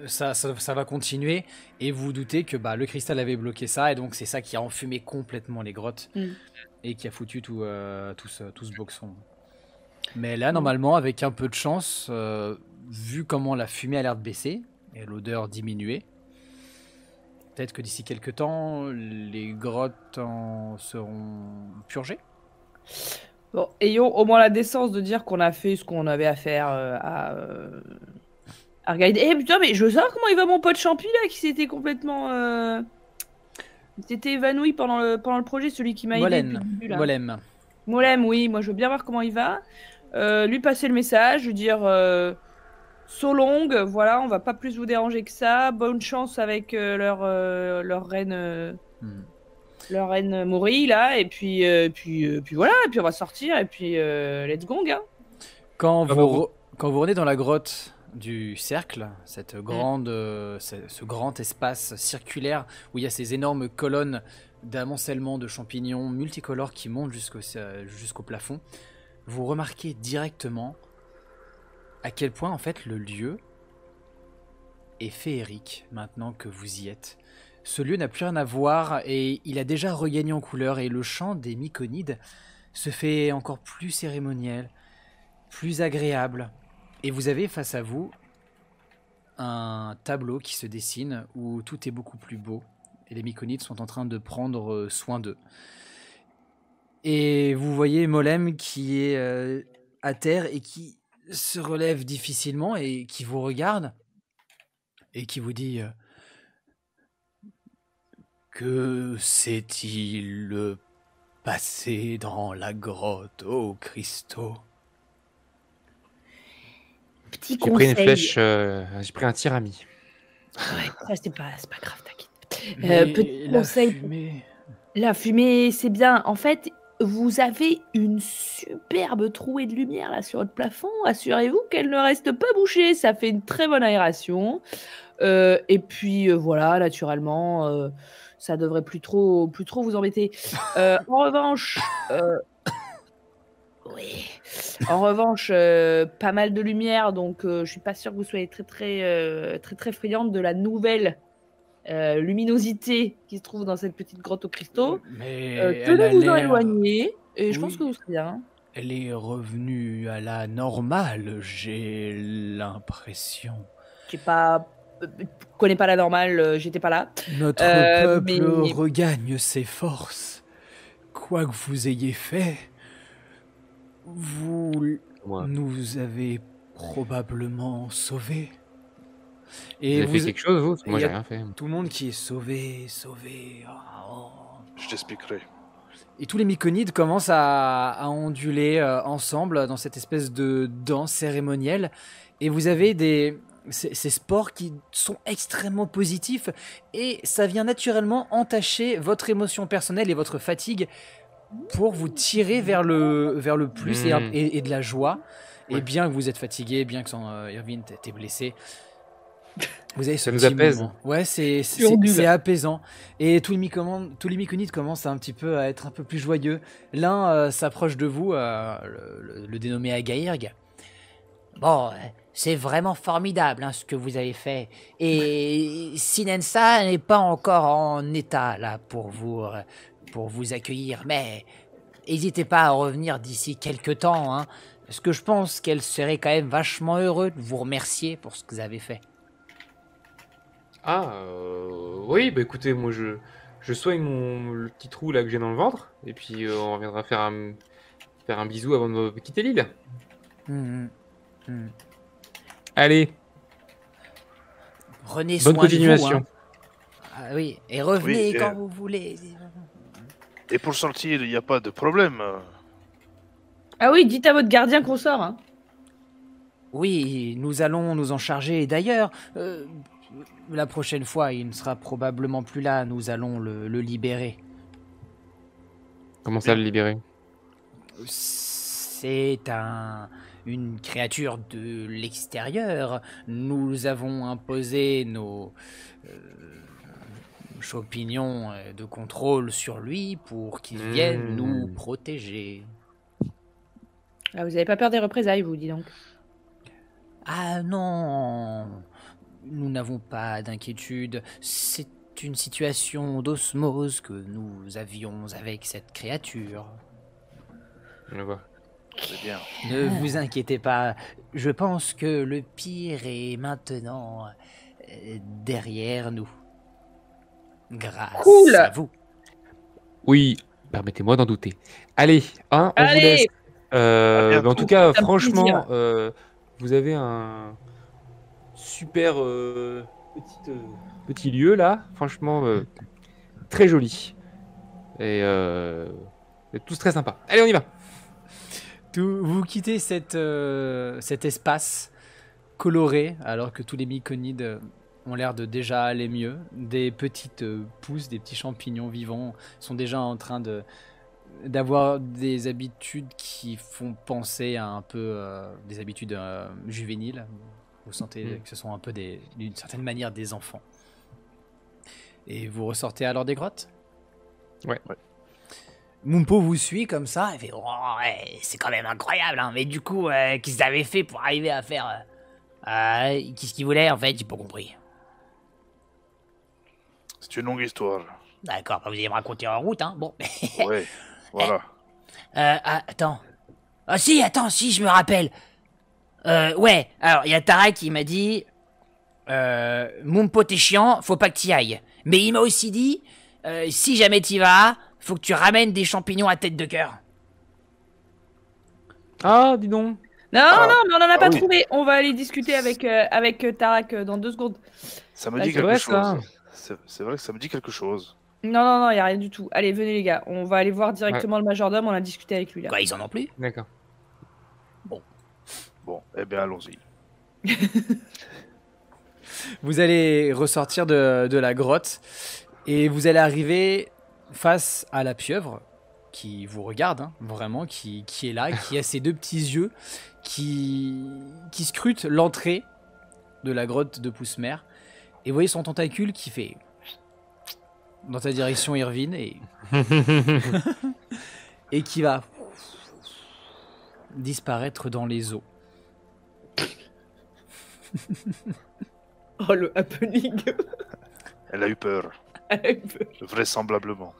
ça va continuer. Et vous vous doutez que le cristal avait bloqué ça, et donc c'est ça qui a enfumé complètement les grottes et qui a foutu tout ce boxon. Mais là, normalement, avec un peu de chance, vu comment la fumée a l'air de baisser et l'odeur diminuer, peut-être que d'ici quelques temps, les grottes en seront purgées. Bon, ayons au moins la décence de dire qu'on a fait ce qu'on avait à faire à regarder. Eh putain, mais je veux savoir comment il va mon pote Champi là, qui s'était complètement... Il s'était évanoui pendant le projet, celui qui m'a aidé depuis le début là. Molem, oui, moi je veux bien voir comment il va. Lui passer le message, lui dire so long, voilà, on va pas plus vous déranger que ça. Bonne chance avec leur reine Mori là, et puis voilà, et puis on va sortir et puis let's go, gars. Quand vous revenez dans la grotte du cercle, ce grand espace circulaire où il y a ces énormes colonnes d'amoncellement de champignons multicolores qui montent jusqu'au plafond, vous remarquez directement à quel point en fait le lieu est féerique maintenant que vous y êtes. Ce lieu n'a plus rien à voir et il a déjà regagné en couleur, et le chant des myconides se fait encore plus cérémoniel, plus agréable. Et vous avez face à vous un tableau qui se dessine où tout est beaucoup plus beau et les myconides sont en train de prendre soin d'eux. Et vous voyez Molem qui est à terre et qui se relève difficilement et qui vous regarde et qui vous dit que s'est-il passé dans la grotte aux cristaux? Petit J'ai conseil. pris une flèche, j'ai pris un tir ami. Ouais, Ça, c'est pas grave, t'inquiète. Petit conseil. La fumée, c'est bien. En fait, vous avez une superbe trouée de lumière là sur votre plafond. Assurez-vous qu'elle ne reste pas bouchée. Ça fait une très bonne aération. Et puis voilà, naturellement, ça devrait plus trop vous embêter. En revanche, oui. En revanche, pas mal de lumière, donc je suis pas sûre que vous soyez très friande de la nouvelle luminosité qui se trouve dans cette petite grotte aux cristaux. Mais Tenez-vous en éloigner, et je pense que vous serez bien. Elle est revenue à la normale, j'ai l'impression. Je connais pas la normale, j'étais pas là. Notre peuple regagne ses forces. Quoi que vous ayez fait, vous nous avez probablement sauvés. Et Vous avez fait quelque chose, vous? Parce que moi, il y j'ai a rien fait. tout le monde qui est sauvé, sauvé. Oh. Je t'expliquerai. Et tous les myconides commencent à onduler ensemble dans cette espèce de danse cérémonielle. Et vous avez ces sports qui sont extrêmement positifs. Et ça vient naturellement entacher votre émotion personnelle et votre fatigue pour vous tirer vers le plus et de la joie. Ouais. Et bien que vous êtes fatigué, bien que Irvine t'ait blessé, vous avez ce Ça nous petit apaise. moment. Ouais, c'est ondule. apaisant. Et tous les myconides commencent un petit peu à être un peu plus joyeux. L'un s'approche de vous, le dénommé Agaïrg. Bon, c'est vraiment formidable ce que vous avez fait. Et Sinensa n'est pas encore en état là pour vous accueillir, mais n'hésitez pas à revenir d'ici quelques temps, hein, parce que je pense qu'elle serait quand même vachement heureuse de vous remercier pour ce que vous avez fait. Ah, oui, bah écoutez, moi je soigne le petit trou là que j'ai dans le ventre, et puis on reviendra faire un bisou avant de quitter l'île. Allez, Prenez bonne soin de continuation. vous. Ah oui, et revenez Oui, quand vous voulez. Et pour sortir, il n'y a pas de problème. Ah oui, dites à votre gardien qu'on sort. Hein. Oui, nous allons nous en charger. D'ailleurs, la prochaine fois, il ne sera probablement plus là. Nous allons le libérer. Comment ça le libérer? C'est une créature de l'extérieur. Nous avons imposé nos champignons de contrôle sur lui pour qu'il vienne nous protéger. Ah, vous avez pas peur des représailles, vous, dis donc. Ah non, nous n'avons pas d'inquiétude. C'est une situation d'osmose que nous avions avec cette créature. Je vois. C'est bien. Ne vous inquiétez pas, je pense que le pire est maintenant derrière nous. Grâce Cool. à vous. Oui, permettez-moi d'en douter. Allez, on vous Allez. laisse. bientôt. En tout cas, Ça me fait franchement, plaisir. vous avez un super petit lieu là. Franchement, très joli. Et vous êtes tous très sympas. Allez, on y va. Vous quittez cet espace coloré alors que tous les myconides ont l'air de déjà aller mieux. Des petites pousses, des petits champignons vivants sont déjà en train d'avoir des habitudes qui font penser à un peu des habitudes juvéniles. Vous sentez que ce sont un peu d'une certaine manière des enfants. Et vous ressortez alors des grottes ? Ouais. Mumpo vous suit comme ça, il fait « Oh, ouais, c'est quand même incroyable, hein. Mais du coup, qu'est-ce qu'ils avaient fait pour arriver à faire... qu'est-ce qu'ils voulaient, en fait, j'ai pas compris. » C'est une longue histoire. D'accord, bah vous allez me raconter en route, hein. Bon. Ouais, voilà. Attends. Ah si, je me rappelle. Ouais, alors, il y a Tara qui m'a dit... Mumpo, t'es chiant, faut pas que t'y ailles. Mais il m'a aussi dit, si jamais t'y vas, faut que tu ramènes des champignons à tête de cœur. Ah, dis donc. Non, mais on en a pas oui. trouvé. On va aller discuter avec Tarak dans 2 secondes. Ça me Ah, dit c'est quelque vrai, chose. ça. C'est vrai que ça me dit quelque chose. Non, il y a rien du tout. Allez, venez les gars. On va aller voir directement le majordome. On a discuté avec lui là. Quoi, ils en ont plus? D'accord. Bon, eh bien, allons-y. Vous allez ressortir de la grotte et vous allez arriver face à la pieuvre qui vous regarde, hein, vraiment, qui est là, qui a ses 2 petits yeux, qui scrute l'entrée de la grotte de Poussemer. Et vous voyez son tentacule qui fait dans ta direction, Irvine, et qui va disparaître dans les eaux. Oh, le happening. Elle a eu peur, vraisemblablement.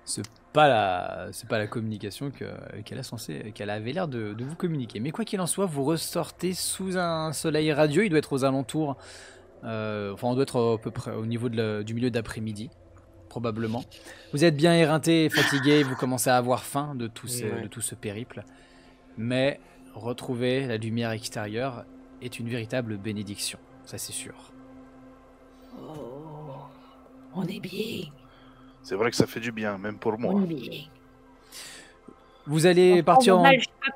C'est pas la communication qu'elle avait l'air de vous communiquer. Mais quoi qu'il en soit, vous ressortez sous un soleil radieux. Il doit être aux alentours. On doit être à peu près au niveau du milieu d'après-midi, probablement. Vous êtes bien éreinté, fatigué. Vous commencez à avoir faim de tout ce périple. Mais retrouver la lumière extérieure est une véritable bénédiction. ça c'est sûr. Oh, on est bien. C'est vrai que ça fait du bien, même pour moi. On est bien. Vous allez partir en...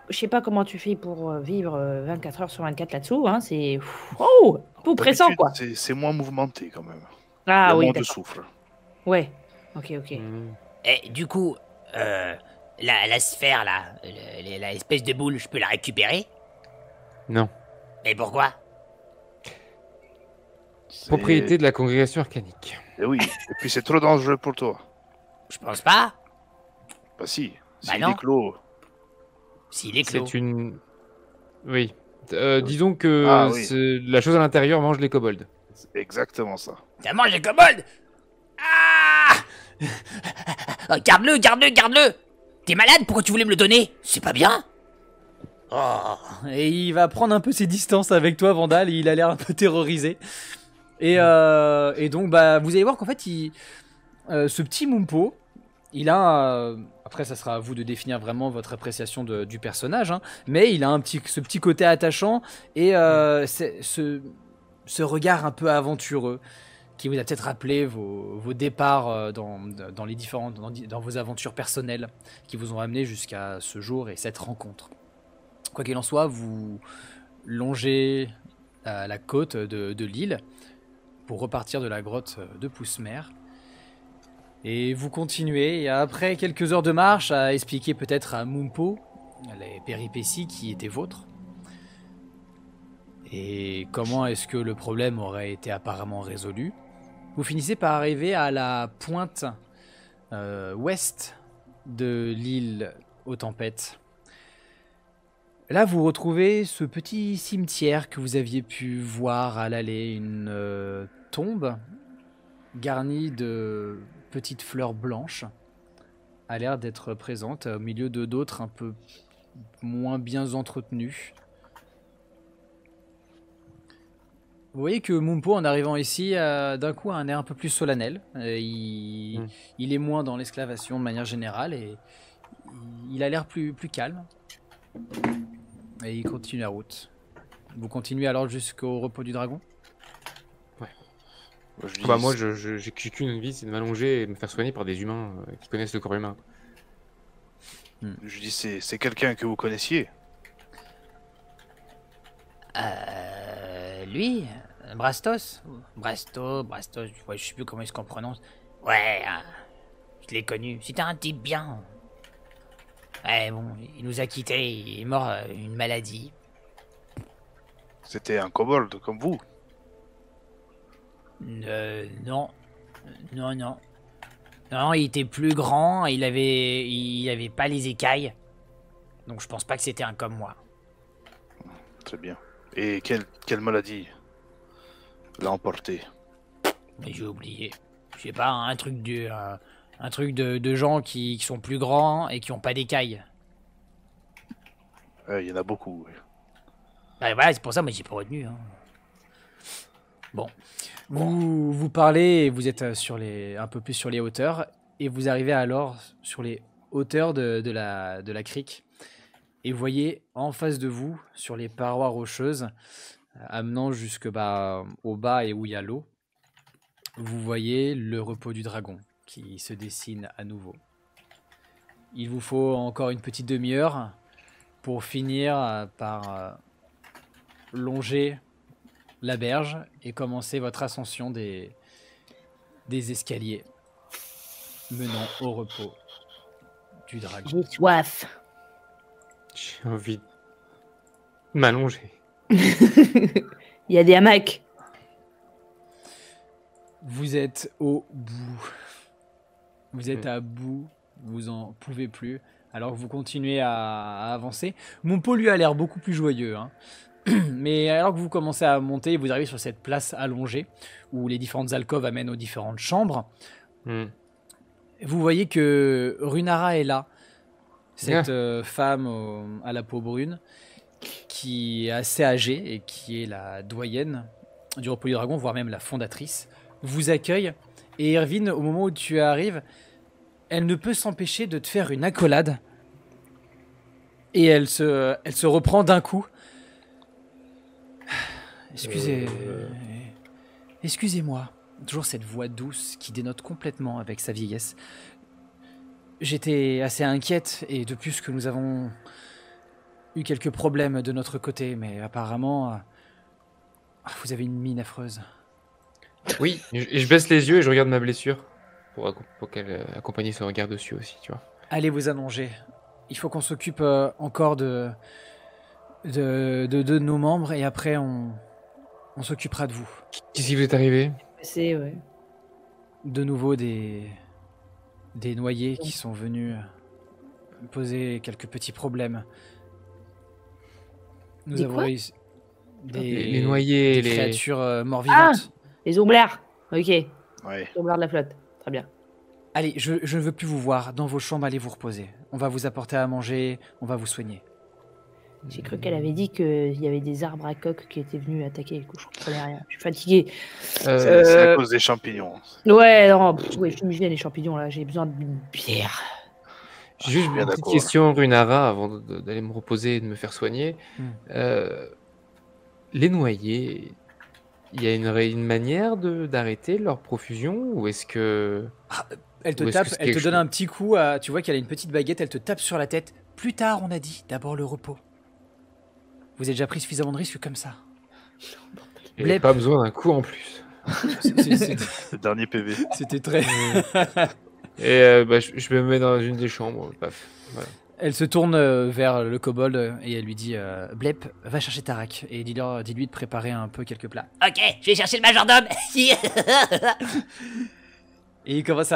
Je sais pas comment tu fais pour vivre 24 heures sur 24 là-dessous. Hein. C'est oh, un peu pressant, quoi. C'est moins mouvementé quand même. Il y Ah a oui, moins de d'accord. souffle. Ouais. Ok. Et du coup, la sphère là, la espèce de boule, je peux la récupérer? Non. Mais pourquoi? Propriété de la congrégation arcanique. Et oui, et puis c'est trop dangereux pour toi. Je pense pas. Bah si, Bah s'il non. est clos. S'il est clos. C'est une... Oui. Disons que Ah, oui. la chose à l'intérieur mange les kobolds. C'est exactement ça. Ça mange les kobolds. Ah! Garde-le, garde-le, garde-le. T'es malade? Pourquoi tu voulais me le donner? C'est pas bien. Oh. Et il va prendre un peu ses distances avec toi, Vandal, et il a l'air un peu terrorisé. Et donc, bah, vous allez voir qu'en fait, ce petit Mumpo, il a... après, ça sera à vous de définir vraiment votre appréciation du personnage, hein, mais il a ce petit côté attachant et ce regard un peu aventureux qui vous a peut-être rappelé vos départs dans les différentes, dans vos aventures personnelles qui vous ont amené jusqu'à ce jour et cette rencontre. Quoi qu'il en soit, vous longez la côte de l'île pour repartir de la grotte de Poussemer. Et vous continuez, et après quelques heures de marche, à expliquer peut-être à Mumpo les péripéties qui étaient vôtres. Et comment est-ce que le problème aurait été apparemment résolu. Vous finissez par arriver à la pointe ouest de l'île aux tempêtes. Là, vous retrouvez ce petit cimetière que vous aviez pu voir à l'aller, une tombe garnie de petites fleurs blanches, a l'air d'être présente au milieu de d'autres un peu moins bien entretenues. Vous voyez que Mumpo, en arrivant ici, d'un coup a un air un peu plus solennel. Il est moins dans l'esclavation de manière générale et il a l'air plus calme. Et il continue la route. Vous continuez alors jusqu'au repos du dragon? Moi, j'ai qu'une envie, c'est de m'allonger et de me faire soigner par des humains qui connaissent le corps humain. Je dis, c'est quelqu'un que vous connaissiez? Lui, Brastos, je sais plus comment est-ce qu'on prononce. Ouais, je l'ai connu. C'était un type bien. Ouais, bon, il nous a quittés, il est mort d'une maladie. C'était un kobold comme vous? Non, il était plus grand, il avait pas les écailles. Donc je pense pas que c'était un comme moi. Très bien. Et quelle maladie l'a emporté? Mais j'ai oublié. Je sais pas, un truc de gens qui sont plus grands et qui ont pas d'écailles. Il y en a beaucoup. Oui. Bah voilà, c'est pour ça, mais j'ai pas retenu. Hein. Bon. Vous parlez et vous êtes un peu plus sur les hauteurs et vous arrivez alors sur les hauteurs de la crique et vous voyez en face de vous, sur les parois rocheuses, amenant jusque au bas et où il y a l'eau, vous voyez le repos du dragon qui se dessine à nouveau. Il vous faut encore une petite demi-heure pour finir par longer la berge et commencer votre ascension des escaliers menant au repos du dragon. J'ai soif. J'ai envie de m'allonger. Il y a des hamacs. Vous êtes au bout. Vous êtes à bout. Vous en pouvez plus. Alors que vous continuez à avancer. Mumpo, lui, a l'air beaucoup plus joyeux. Hein. Mais alors que vous commencez à monter, vous arrivez sur cette place allongée où les différentes alcôves amènent aux différentes chambres. Vous voyez que Runara est là. Cette femme à la peau brune qui est assez âgée et qui est la doyenne du repos du dragon, voire même la fondatrice, vous accueille. Et Irvine, au moment où tu arrives, elle ne peut s'empêcher de te faire une accolade. Et elle se reprend d'un coup. Excusez-moi. Toujours cette voix douce qui dénote complètement avec sa vieillesse. J'étais assez inquiète et de plus que nous avons eu quelques problèmes de notre côté, mais apparemment, vous avez une mine affreuse. Oui, et je baisse les yeux et je regarde ma blessure pour qu'elle accompagne ce regard dessus aussi, tu vois. Allez vous allonger. Il faut qu'on s'occupe encore de nos membres et après on s'occupera de vous. Qu'est-ce qui vous est arrivé? C'est ouais. De nouveau des noyés qui sont venus poser quelques petits problèmes. Nous Des avons quoi eu Les noyés, des les créatures mort-vivantes. Les omblards. Ok. Ouais. Les omblards de la flotte. Très bien. Allez, je ne veux plus vous voir. Dans vos chambres, allez vous reposer. On va vous apporter à manger, on va vous soigner. J'ai cru qu'elle avait dit qu'il y avait des arbres à coque qui étaient venus attaquer. Du coup, je comprenais rien. Je suis fatigué. C'est à cause des champignons. Ouais, non, ouais, je me viens les champignons là. J'ai besoin d'une bière. J'ai juste bien une petite d'accord. question, Runara, avant d'aller me reposer et de me faire soigner. Les noyés, il y a une manière d'arrêter leur profusion ou est-ce que... Elle te Ou est-ce tape, que c'est elle te quelque donne chose un petit coup. Tu vois qu'elle a une petite baguette, elle te tape sur la tête. Plus tard, on a dit. D'abord le repos. Vous avez déjà pris suffisamment de risques comme ça. Il n'y Blep. a pas besoin d'un coup en plus. Le dernier PV. C'était très... Et je me mets dans une des chambres. Paf. Voilà. Elle se tourne vers le kobold et elle lui dit Blep, va chercher Tarak et dis-lui de préparer un peu quelques plats. Ok, je vais chercher le majordome. Et il commence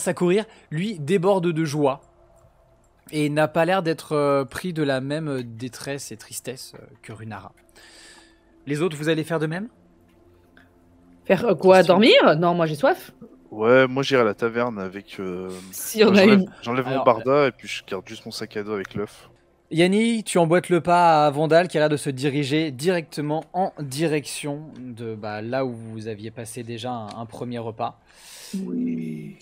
à courir. Lui déborde de joie et n'a pas l'air d'être pris de la même détresse et tristesse que Runara. Les autres, vous allez faire de même? Faire quoi? Question. Dormir? Non, moi j'ai soif. Ouais, moi j'irai à la taverne avec. Si on a une. J'enlève mon Alors, barda et puis je garde juste mon sac à dos avec l'œuf. Yanni, tu emboîtes le pas à Vandal qui a l'air de se diriger directement en direction de là où vous aviez passé déjà un premier repas. Oui.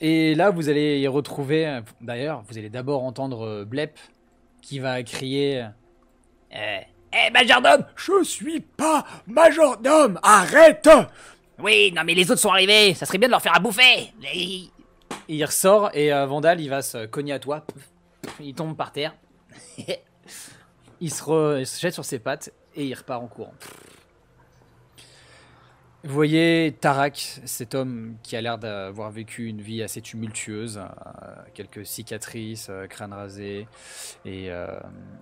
Et là, vous allez y retrouver, d'ailleurs, vous allez d'abord entendre Blep qui va crier Majordome! Je suis pas majordome, arrête! Oui, non mais les autres sont arrivés, ça serait bien de leur faire à bouffer. Et il ressort et Vandal, il va se cogner à toi. Il tombe par terre. Il se jette sur ses pattes et il repart en courant. Vous voyez Tarak, cet homme qui a l'air d'avoir vécu une vie assez tumultueuse, quelques cicatrices, crâne rasé et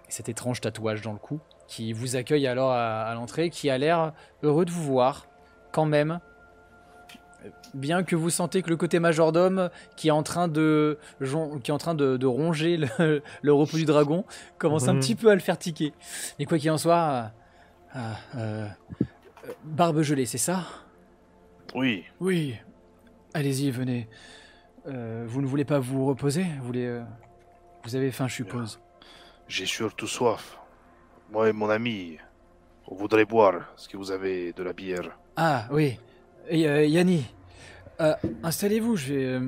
cet étrange tatouage dans le cou, qui vous accueille alors à l'entrée, qui a l'air heureux de vous voir quand même. Bien que vous sentez que le côté majordome qui est en train de ronger le repos du dragon commence un petit peu à le faire tiquer. Mais quoi qu'il en soit, Barbe gelée, c'est ça? Oui. Oui. Allez-y, venez. Vous ne voulez pas vous reposer? Vous avez faim, je suppose. J'ai surtout soif. Moi et mon ami, on voudrait boire. Est-ce que vous avez de la bière? Ah, oui. Et, Yanni, installez-vous, je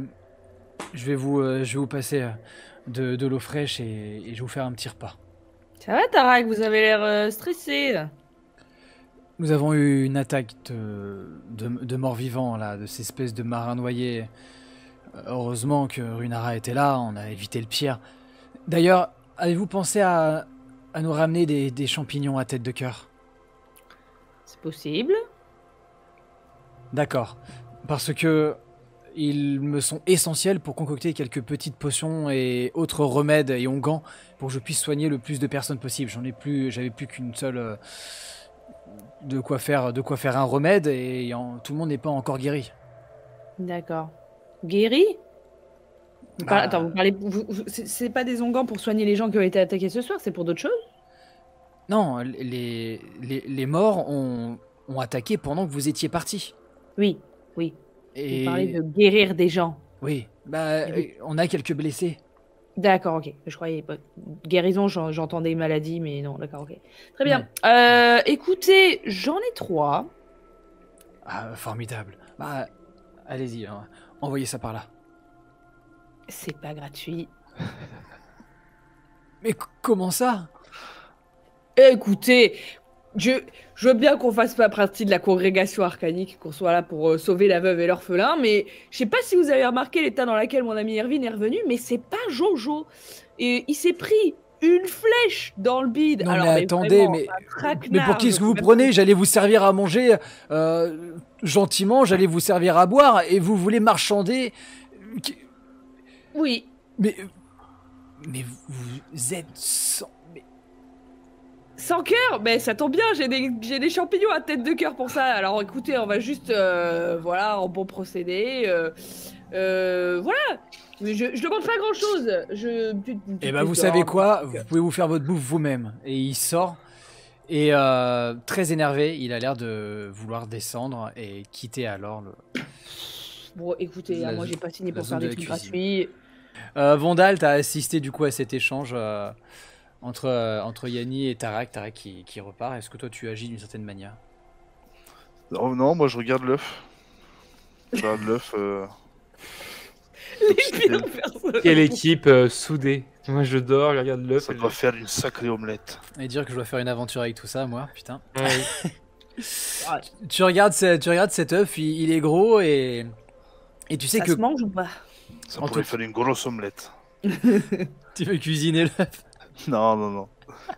vais vous passer de l'eau fraîche et je vais vous faire un petit repas. Ça va, Tarak? Vous avez l'air stressé. Nous avons eu une attaque de morts-vivants, là, de ces espèces de marins noyés. Heureusement que Runara était là, on a évité le pire. D'ailleurs, avez-vous pensé à nous ramener des champignons à tête de cœur? C'est possible. D'accord. Parce que ils me sont essentiels pour concocter quelques petites potions et autres remèdes et onguents pour que je puisse soigner le plus de personnes possible. J'avais plus qu'une seule... de quoi faire un remède et tout le monde n'est pas encore guéri. D'accord. Guéri? Attends, vous parlez... c'est pas des onguents pour soigner les gens qui ont été attaqués ce soir, c'est pour d'autres choses? Non, les morts ont attaqué pendant que vous étiez partis. Oui. Et... Vous parlez de guérir des gens. Oui, on a quelques blessés. D'accord, ok. Je croyais pas. Guérison, j'entendais maladie, mais non, d'accord, ok. Très bien. Écoutez, j'en ai 3. Ah, formidable. Allez-y, hein. Envoyez ça par là. C'est pas gratuit. Mais comment ça? Écoutez, Je veux bien qu'on fasse pas partie de la congrégation arcanique, qu'on soit là pour sauver la veuve et l'orphelin, mais je sais pas si vous avez remarqué l'état dans lequel mon ami Irvine est revenu, mais c'est pas Jojo. Et il s'est pris une flèche dans le bide. Non Alors, mais attendez, vraiment, mais un traquenard, mais pour qui est-ce je que vous sais prenez? J'allais vous servir à manger gentiment, j'allais vous servir à boire et vous voulez marchander. Oui. Mais vous êtes Sans cœur, mais ça tombe bien, j'ai des champignons à tête de cœur pour ça. Alors écoutez, on va juste, voilà, en bon procédé, voilà. Mais je demande pas grand chose. Eh ben vous savez quoi? Vous pouvez vous faire votre bouffe vous-même. Et il sort et très énervé, il a l'air de vouloir descendre et quitter alors le. Bon, écoutez, moi j'ai pas signé pour faire des trucs gratuits. Vondal, t'as assisté du coup à cet échange entre Yanni et Tarak qui repart. Est-ce que toi tu agis d'une certaine manière? Non, moi je regarde l'œuf. Je regarde l'œuf. Quelle équipe soudée. Moi je dors, je regarde l'œuf. Ça doit faire une sacrée omelette. Et dire que je dois faire une aventure avec tout ça, moi, putain. Ouais. Tu regardes cet œuf, il est gros et tu sais Ça que se mange ou pas? Ça En pourrait tout- faire une grosse omelette. tu veux cuisiner l'œuf. Non.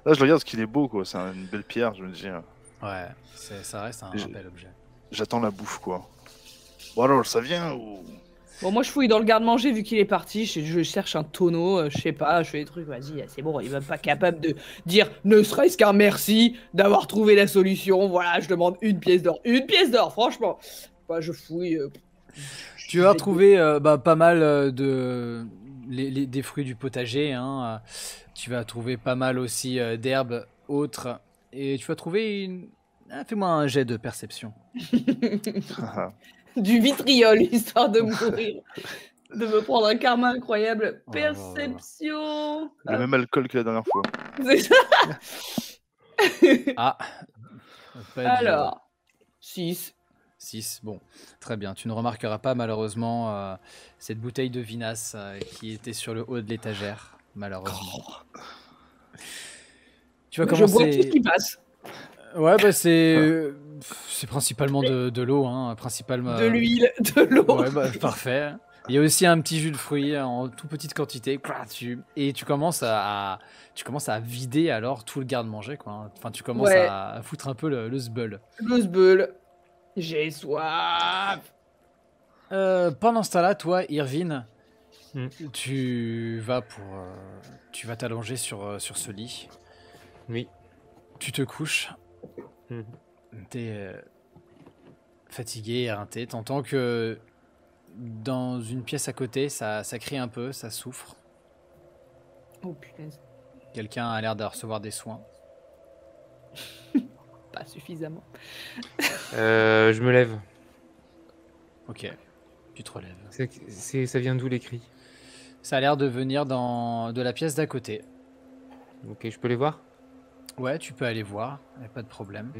Là je le regarde parce qu'il est beau quoi, c'est une belle pierre, je me dis. Ouais, ça reste un bel objet. J'attends la bouffe quoi. Bon alors ça vient ou... Bon, moi je fouille dans le garde-manger vu qu'il est parti. Je cherche un tonneau, je sais pas, je fais des trucs, vas-y, c'est bon. Il est même pas capable de dire ne serait-ce qu'un merci d'avoir trouvé la solution. Voilà, je demande une pièce d'or. Une pièce d'or, franchement. Bah, je fouille. Tu vas retrouver pas mal des fruits du potager. Hein. Tu vas trouver pas mal aussi d'herbes autres. Et tu vas trouver une. Ah, fais-moi un jet de perception. Du vitriol, histoire de mourir. De me prendre un karma incroyable. Oh, Perception. Le même alcool que la dernière fois. C'est ça. Ah. Alors, 6. 6, bon, très bien. Tu ne remarqueras pas malheureusement cette bouteille de vinasse qui était sur le haut de l'étagère, malheureusement. Tu vas Je bois commencer. tout ce qui passe. Ouais, bah c'est principalement de l'eau, hein, principalement. De l'huile, de l'eau. Ouais, bah, parfait. Il y a aussi un petit jus de fruits en toute petite quantité. Et tu commences à vider alors tout le garde-manger, quoi. Enfin, tu commences à foutre un peu le sbeul. Le sbeul. J'ai soif. Pendant ce temps-là, toi, Irvine, tu vas t'allonger sur ce lit. Oui. Tu te couches. T'es fatigué, éreinté. T'entends que dans une pièce à côté, ça crie un peu, ça souffre. Oh punaise. Quelqu'un a l'air de recevoir des soins. Pas suffisamment. Je me lève. Ok, tu te relèves. Ça vient d'où les cris? Ça a l'air de venir de la pièce d'à côté. Ok, je peux les voir? Ouais, tu peux aller voir, y a pas de problème.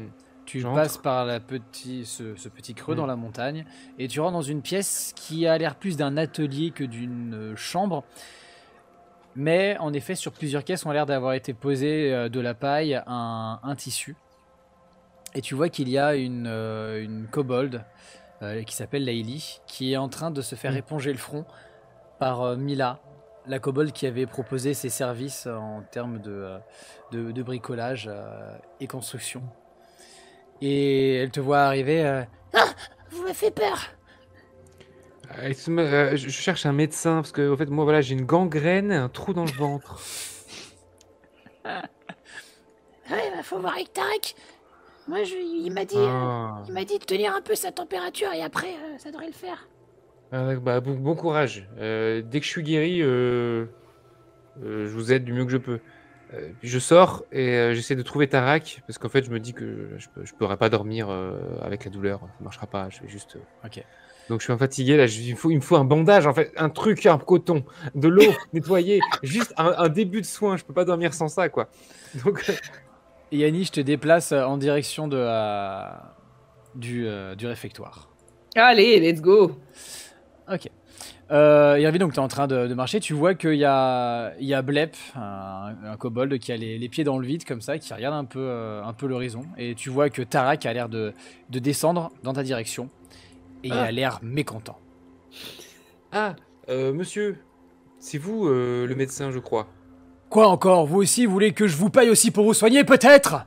Tu J'entre. passes par ce petit creux dans la montagne et tu rentres dans une pièce qui a l'air plus d'un atelier que d'une chambre. Mais en effet, sur plusieurs caisses ont l'air d'avoir été posées de la paille, un tissu. Et tu vois qu'il y a une kobold qui s'appelle Layli qui est en train de se faire éponger le front par Mila, la kobold qui avait proposé ses services en termes de bricolage et construction. Et elle te voit arriver. Ah, vous m'avez fait peur. Je cherche un médecin parce que en fait moi voilà j'ai une gangrène et un trou dans le ventre. Ouais, bah, faut voir avec Tarek. Moi, il m'a dit de tenir un peu sa température et après, ça devrait le faire. Bah, bon courage. Dès que je suis guéri, je vous aide du mieux que je peux. Puis je sors et j'essaie de trouver Tarak parce qu'en fait je me dis que je pourrais pas dormir avec la douleur, ça marchera pas. Je vais juste. Ok. Donc je suis fatigué là. Il me faut un bandage en fait, un truc, un coton, de l'eau nettoyée, juste un début de soin. Je peux pas dormir sans ça quoi. Donc. Et Yanni, je te déplace en direction du réfectoire. Allez, let's go. Ok. Irvine, donc tu es en train de marcher, tu vois qu'il y a Blep, un kobold qui a les pieds dans le vide comme ça, qui regarde un peu l'horizon, et tu vois que Tarak a l'air de descendre dans ta direction, et il a l'air mécontent. Ah, monsieur, c'est vous le médecin, je crois. Quoi encore? Vous aussi, vous voulez que je vous paye aussi pour vous soigner, peut-être?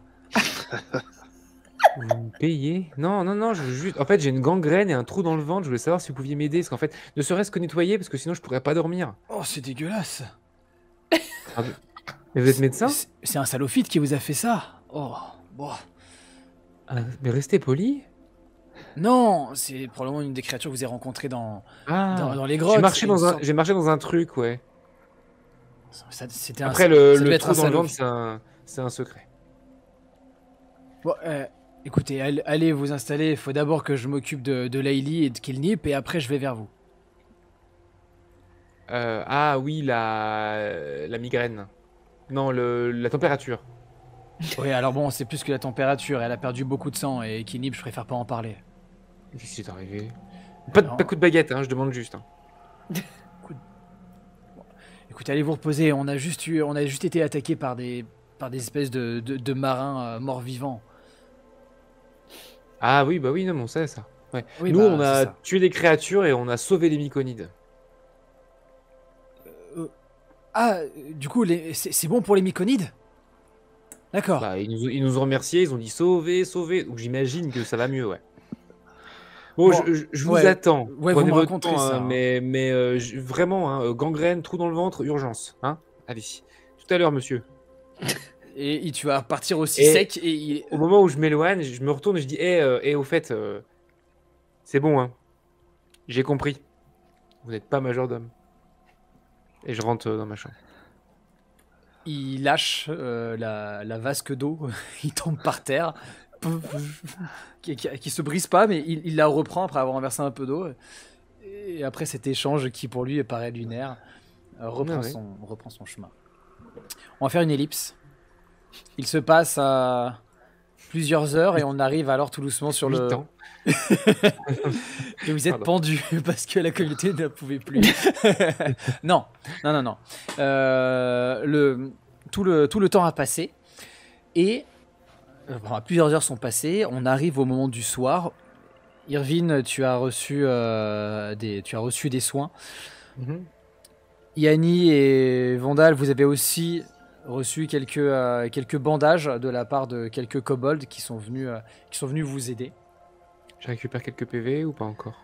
Vous me payez? Non, je veux juste... En fait, j'ai une gangrène et un trou dans le ventre, je voulais savoir si vous pouviez m'aider, parce qu'en fait, ne serait-ce que nettoyer, parce que sinon je pourrais pas dormir. Oh, c'est dégueulasse. Ah, mais vous êtes médecin? C'est un salophyte qui vous a fait ça. Oh, bon. Ah, mais restez poli. Non, c'est probablement une des créatures que vous avez rencontrées dans les grottes. J'ai marché dans un truc, ouais. C'était Après, le trou dans le ventre, c'est un secret. Bon, écoutez, allez vous installer. Il faut d'abord que je m'occupe de Layli et de Kilnip, et après je vais vers vous. Ah oui, la migraine. Non, la température. Oui, alors bon, c'est plus que la température. Elle a perdu beaucoup de sang, et Kilnip, je préfère pas en parler. Qu'est-ce qui est arrivé? Pas de coup de baguette, hein, je demande juste. Hein. Écoutez, allez vous reposer. On a juste été attaqué par des espèces de marins morts-vivants. Ah oui, bah oui, non, mais on sait ça. Ouais. Oui, Nous, bah, on a tué des créatures et on a sauvé les myconides. Du coup, c'est bon pour les myconides? D'accord. Bah, ils nous ont remerciés, ils ont dit sauver, sauver. Donc j'imagine que ça va mieux, ouais. Bon, je vous attends. Ouais, Prenez vous me votre raconterez temps, ça. hein, mais vraiment, hein, gangrène, trou dans le ventre, urgence. Hein, allez, tout à l'heure, monsieur. Et tu vas partir aussi sec. Et au moment où je m'éloigne, je me retourne et je dis au fait, c'est bon, hein. J'ai compris. Vous n'êtes pas majordome. Et je rentre dans ma chambre. Il lâche la vasque d'eau, il tombe par terre, qui se brise pas, mais il la reprend après avoir renversé un peu d'eau. Et après cet échange qui pour lui paraît lunaire, reprend son chemin. On va faire une ellipse. Il se passe à plusieurs heures et on arrive alors tout doucement sur 8 le... ans. Et vous êtes pendu parce que la communauté ne pouvait plus. Non. Tout le temps a passé et plusieurs heures sont passées. On arrive au moment du soir. Irvine, tu as reçu des soins. Yanni et Vandal, vous avez aussi reçu quelques bandages de la part de quelques kobolds qui sont venus vous aider. Je récupère quelques PV ou pas encore?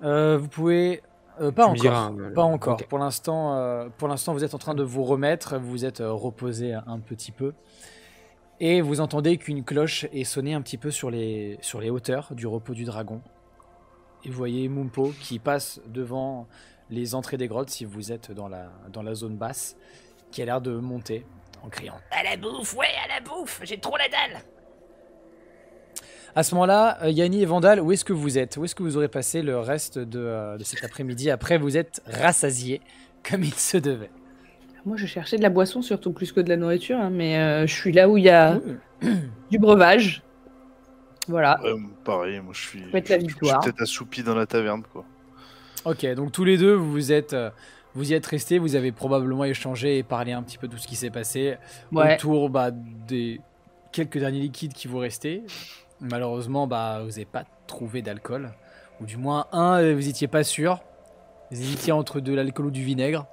Vous pouvez pas encore. Diras, pas encore. Okay. Pour l'instant, vous êtes en train de vous remettre. Vous êtes reposé un petit peu, et vous entendez qu'une cloche est sonnée un petit peu sur les hauteurs du repos du dragon. Et vous voyez Mumpo qui passe devant les entrées des grottes si vous êtes dans la zone basse, qui a l'air de monter en criant. À la bouffe, ouais, à la bouffe, j'ai trop la dalle. À ce moment-là, Yanni et Vandal, où est-ce que vous êtes? Où est-ce que vous aurez passé le reste de cet après-midi? Après, vous êtes rassasiés, comme il se devait. Moi, je cherchais de la boisson, surtout plus que de la nourriture, hein, mais je suis là où il y a du breuvage. Voilà. Pareil, moi je suis peut-être assoupi dans la taverne, quoi. Ok, donc tous les deux, vous y êtes restés, vous avez probablement échangé et parlé un petit peu de tout ce qui s'est passé autour des quelques derniers liquides qui vous restaient. Malheureusement, vous n'avez pas trouvé d'alcool. Ou du moins, vous n'étiez pas sûr. Vous hésitiez entre de l'alcool ou du vinaigre.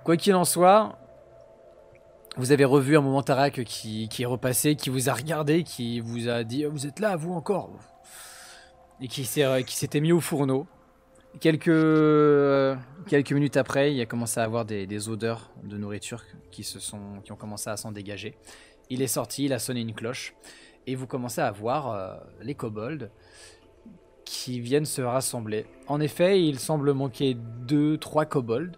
Quoi qu'il en soit, vous avez revu un moment Tarak qui est repassé, qui vous a regardé, qui vous a dit « Vous êtes là, vous encore ?» et qui s'était mis au fourneau. Quelques minutes après, il a commencé à avoir des odeurs de nourriture qui ont commencé à s'en dégager. Il est sorti, il a sonné une cloche, et vous commencez à voir les kobolds qui viennent se rassembler. En effet, il semble manquer 2-3 kobolds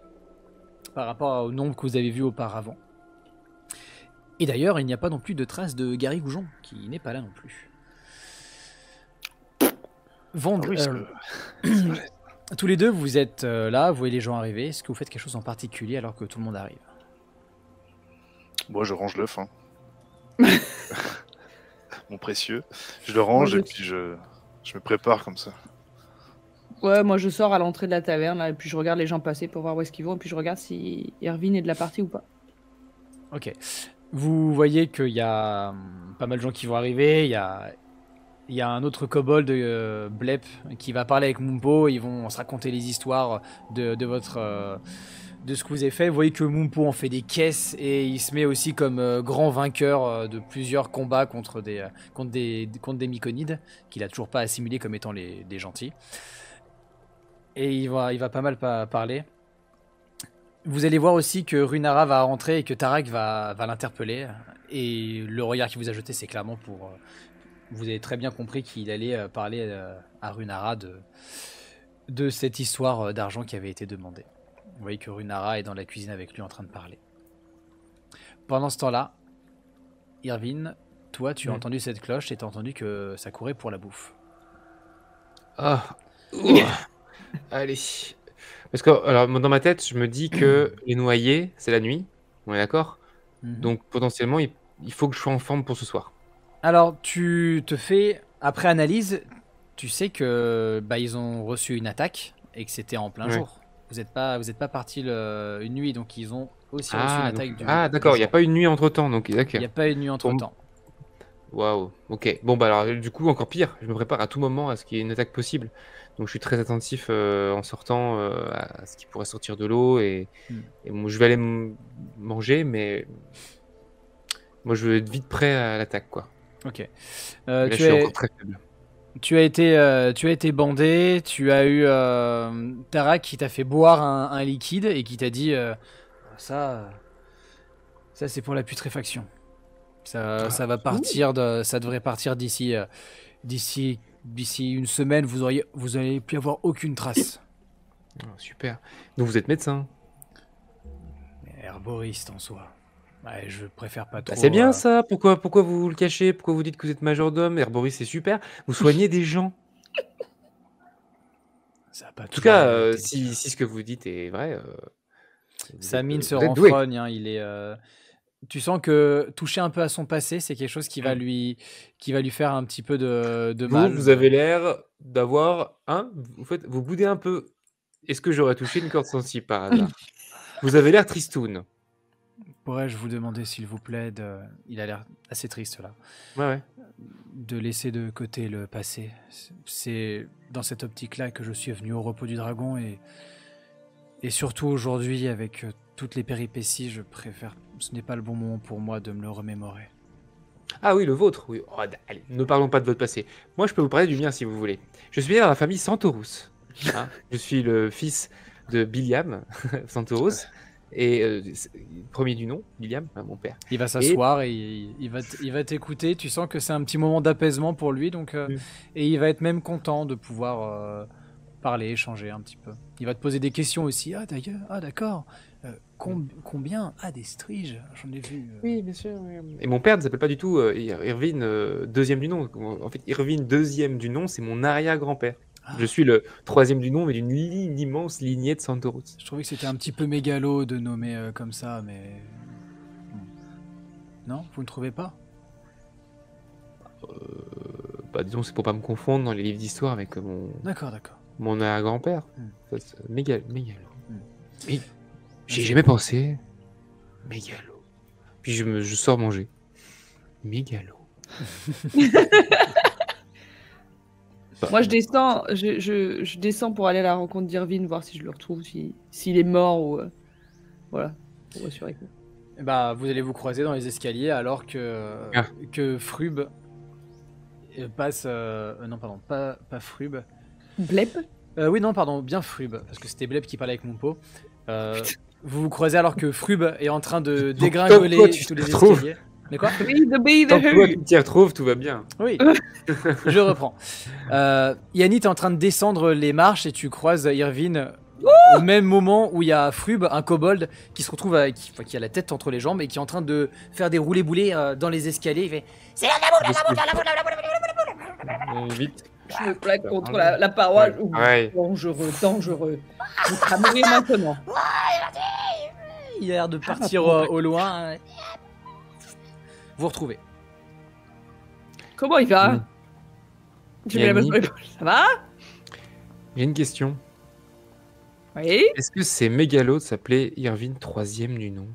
par rapport au nombre que vous avez vu auparavant. Et d'ailleurs, il n'y a pas non plus de traces de Gary Goujon, qui n'est pas là non plus. Tous les deux, vous êtes là, vous voyez les gens arriver. Est-ce que vous faites quelque chose en particulier alors que tout le monde arrive? Moi, je range l'œuf. Hein. Mon précieux. Je le range et puis je me prépare comme ça. Ouais, moi je sors à l'entrée de la taverne là, et puis je regarde les gens passer pour voir où est-ce qu'ils vont et puis je regarde si Irvine est de la partie ou pas. Ok. Vous voyez qu'il y a pas mal de gens qui vont arriver. Il y a un autre kobold, Blep, qui va parler avec Mumpo. Ils vont se raconter les histoires de votre de ce que vous avez fait. Vous voyez que Mumpo en fait des caisses et il se met aussi comme grand vainqueur de plusieurs combats contre des myconides qu'il a toujours pas assimilés comme étant des gentils. Et il va pas mal parler. Vous allez voir aussi que Runara va rentrer et que Tarak va l'interpeller. Et le regard qu'il vous a jeté, c'est clairement pour... vous avez très bien compris qu'il allait parler à Runara de cette histoire d'argent qui avait été demandée. Vous voyez que Runara est dans la cuisine avec lui en train de parler. Pendant ce temps-là, Irvine, toi, tu as entendu cette cloche et tu as entendu que ça courait pour la bouffe. Ah. Allez. Parce que alors, dans ma tête, je me dis que les noyés, c'est la nuit. On est d'accord? Donc potentiellement, il faut que je sois en forme pour ce soir. Alors, tu te fais, après analyse, tu sais que ils ont reçu une attaque et que c'était en plein jour. Vous n'êtes pas parti une nuit, donc ils ont aussi reçu une attaque du d'accord, il n'y a pas une nuit entre-temps. Donc, il n'y a pas une nuit entre-temps. Waouh, ok. Bon, bah alors, du coup, encore pire. Je me prépare à tout moment à ce qu'il y ait une attaque possible. Donc, je suis très attentif en sortant à ce qui pourrait sortir de l'eau. Et bon, je vais aller manger, mais moi, je veux être vite prêt à l'attaque, quoi. Ok. Là, je suis encore très faible. Tu as été bandé, tu as eu Tarak qui t'a fait boire un liquide et qui t'a dit ça c'est pour la putréfaction. Ça va partir ça devrait partir d'ici une semaine, vous allez plus avoir aucune trace. Super. Donc vous êtes médecin? Herboriste en soi. Ouais, je préfère pas trop. C'est bien ça. Pourquoi vous le cachez? Pourquoi vous dites que vous êtes majordome? Herboriste, c'est super. Vous soignez des gens. Ça a pas en tout cas, si ce que vous dites est vrai. Sa mine se renfrogne. Hein, il est. Tu sens que toucher un peu à son passé, c'est quelque chose qui va lui faire un petit peu de mal. Vous avez l'air d'avoir vous boudez un peu. Est-ce que j'aurais touché une corde sensible par hasard? Vous avez l'air tristoun. Pourrais-je vous demander, s'il vous plaît, il a l'air assez triste là. Ouais. De laisser de côté le passé. C'est dans cette optique-là que je suis venu au repos du dragon et surtout aujourd'hui, avec toutes les péripéties, je préfère. Ce n'est pas le bon moment pour moi de me le remémorer. Ah oui, le vôtre. Oui. Oh, allez, ne parlons pas de votre passé. Moi, je peux vous parler du mien si vous voulez. Je suis dans la famille Santorus. Je suis le fils de Biliam Santorus. Et premier du nom, Biliam, mon père. Il va s'asseoir et il va t'écouter. Tu sens que c'est un petit moment d'apaisement pour lui, donc et il va être même content de pouvoir parler, échanger un petit peu. Il va te poser des questions aussi. Ah d'ailleurs, d'accord. Combien? Des striges, j'en ai vu. Oui, bien sûr. Oui. Et mon père ne s'appelle pas du tout Irvine, deuxième du nom. En fait, Irvine, deuxième du nom, c'est mon arrière-grand-père. Je suis le troisième du nom, mais d'une immense lignée de Santorus. Je trouvais que c'était un petit peu mégalo de nommer comme ça, mais... Non, vous ne trouvez pas? Disons, c'est pour pas me confondre dans les livres d'histoire avec mon... D'accord. Mon arrière-grand-père. Mégalo. Mais j'ai jamais pensé. Mégalo. Puis je sors manger. Mégalo. Moi, je descends pour aller à la rencontre d'Irvine, voir si je le retrouve, s'il est mort ou... voilà, pour assurer que... vous allez vous croiser dans les escaliers alors que Frub passe... non, pardon, pas Frub. Blep oui, non, pardon, bien Frub, parce que c'était Blep qui parlait avec Mumpo. Vous vous croisez alors que Frub est en train de dégringoler tous les escaliers. Mais quoi? Tant que toi tu t'y retrouves, tout va bien. Oui, je reprends. Yanni, t'es en train de descendre les marches et tu croises Irvine au même moment où il y a Frub, un kobold, qui se retrouve qui a la tête entre les jambes et qui est en train de faire des roulés-boulés dans les escaliers. Il fait... C'est la boule. Vite. Je me plaque contre la paroi. Dangereux. Vous serez mourir maintenant. Il a l'air de partir au loin. Vous retrouvez. Comment il va? Tu mets la balle sur l'épaule. Ça va? J'ai une question. Oui. Est-ce que c'est mégalo de s'appeler Irvine 3e du nom?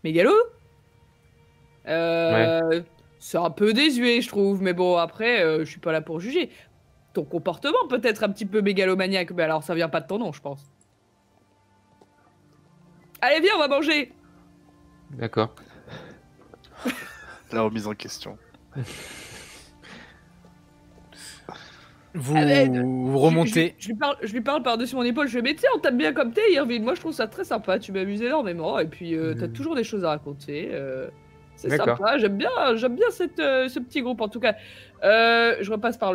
Mégalo Ouais. C'est un peu désuet, je trouve. Mais bon, après, je suis pas là pour juger. Ton comportement peut-être un petit peu mégalomaniaque, mais alors ça vient pas de ton nom, je pense. Allez, viens, on va manger. D'accord. La remise en question. Vous, Ah, mais, vous remontez. Je lui parle par-dessus mon épaule. Je lui dis, mais tu sais, on tape bien comme t'es, Irvine. Moi, je trouve ça très sympa. Tu m'amuses énormément. Et puis, t'as toujours des choses à raconter. C'est D'accord. sympa. J'aime bien ce petit groupe, en tout cas. Je repasse par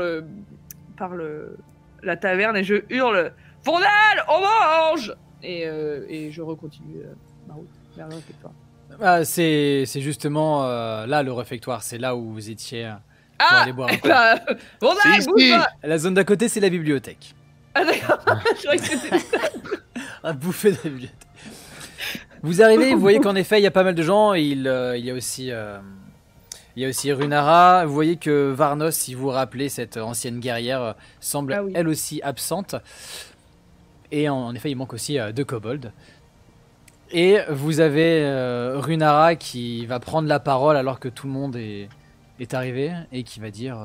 la taverne et je hurle, Fondal, on mange. Et je recontinue ma route vers le réfectoire. Ah, c'est justement là le réfectoire, c'est là où vous étiez pour Ah, aller boire un coup. Fondal, C'est bouge ici. pas. La zone d'à côté, c'est la bibliothèque. Ah, d'accord. Je croyais que c'était... À bouffer de la bibliothèque. Vous arrivez, vous voyez qu'en effet, il y a pas mal de gens. Il y a aussi Runara. Vous voyez que Varnos, si vous vous rappelez, cette ancienne guerrière, semble Ah oui. elle aussi absente. Et en effet, il manque aussi 2 kobolds. Et vous avez Runara qui va prendre la parole alors que tout le monde est arrivé et qui va dire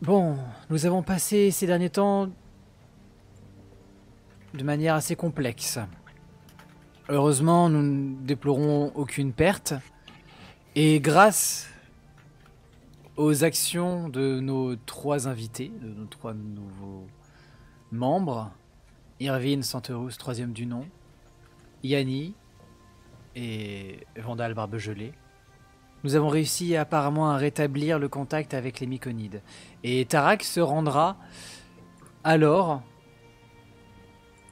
bon, nous avons passé ces derniers temps de manière assez complexe. Heureusement, nous ne déplorons aucune perte. Et grâce aux actions de nos 3 invités, de nos 3 nouveaux membres, Irvine Santerus, 3e du nom, Yanni et Vandal Barbegelé, nous avons réussi apparemment à rétablir le contact avec les Myconides. Et Tarak se rendra alors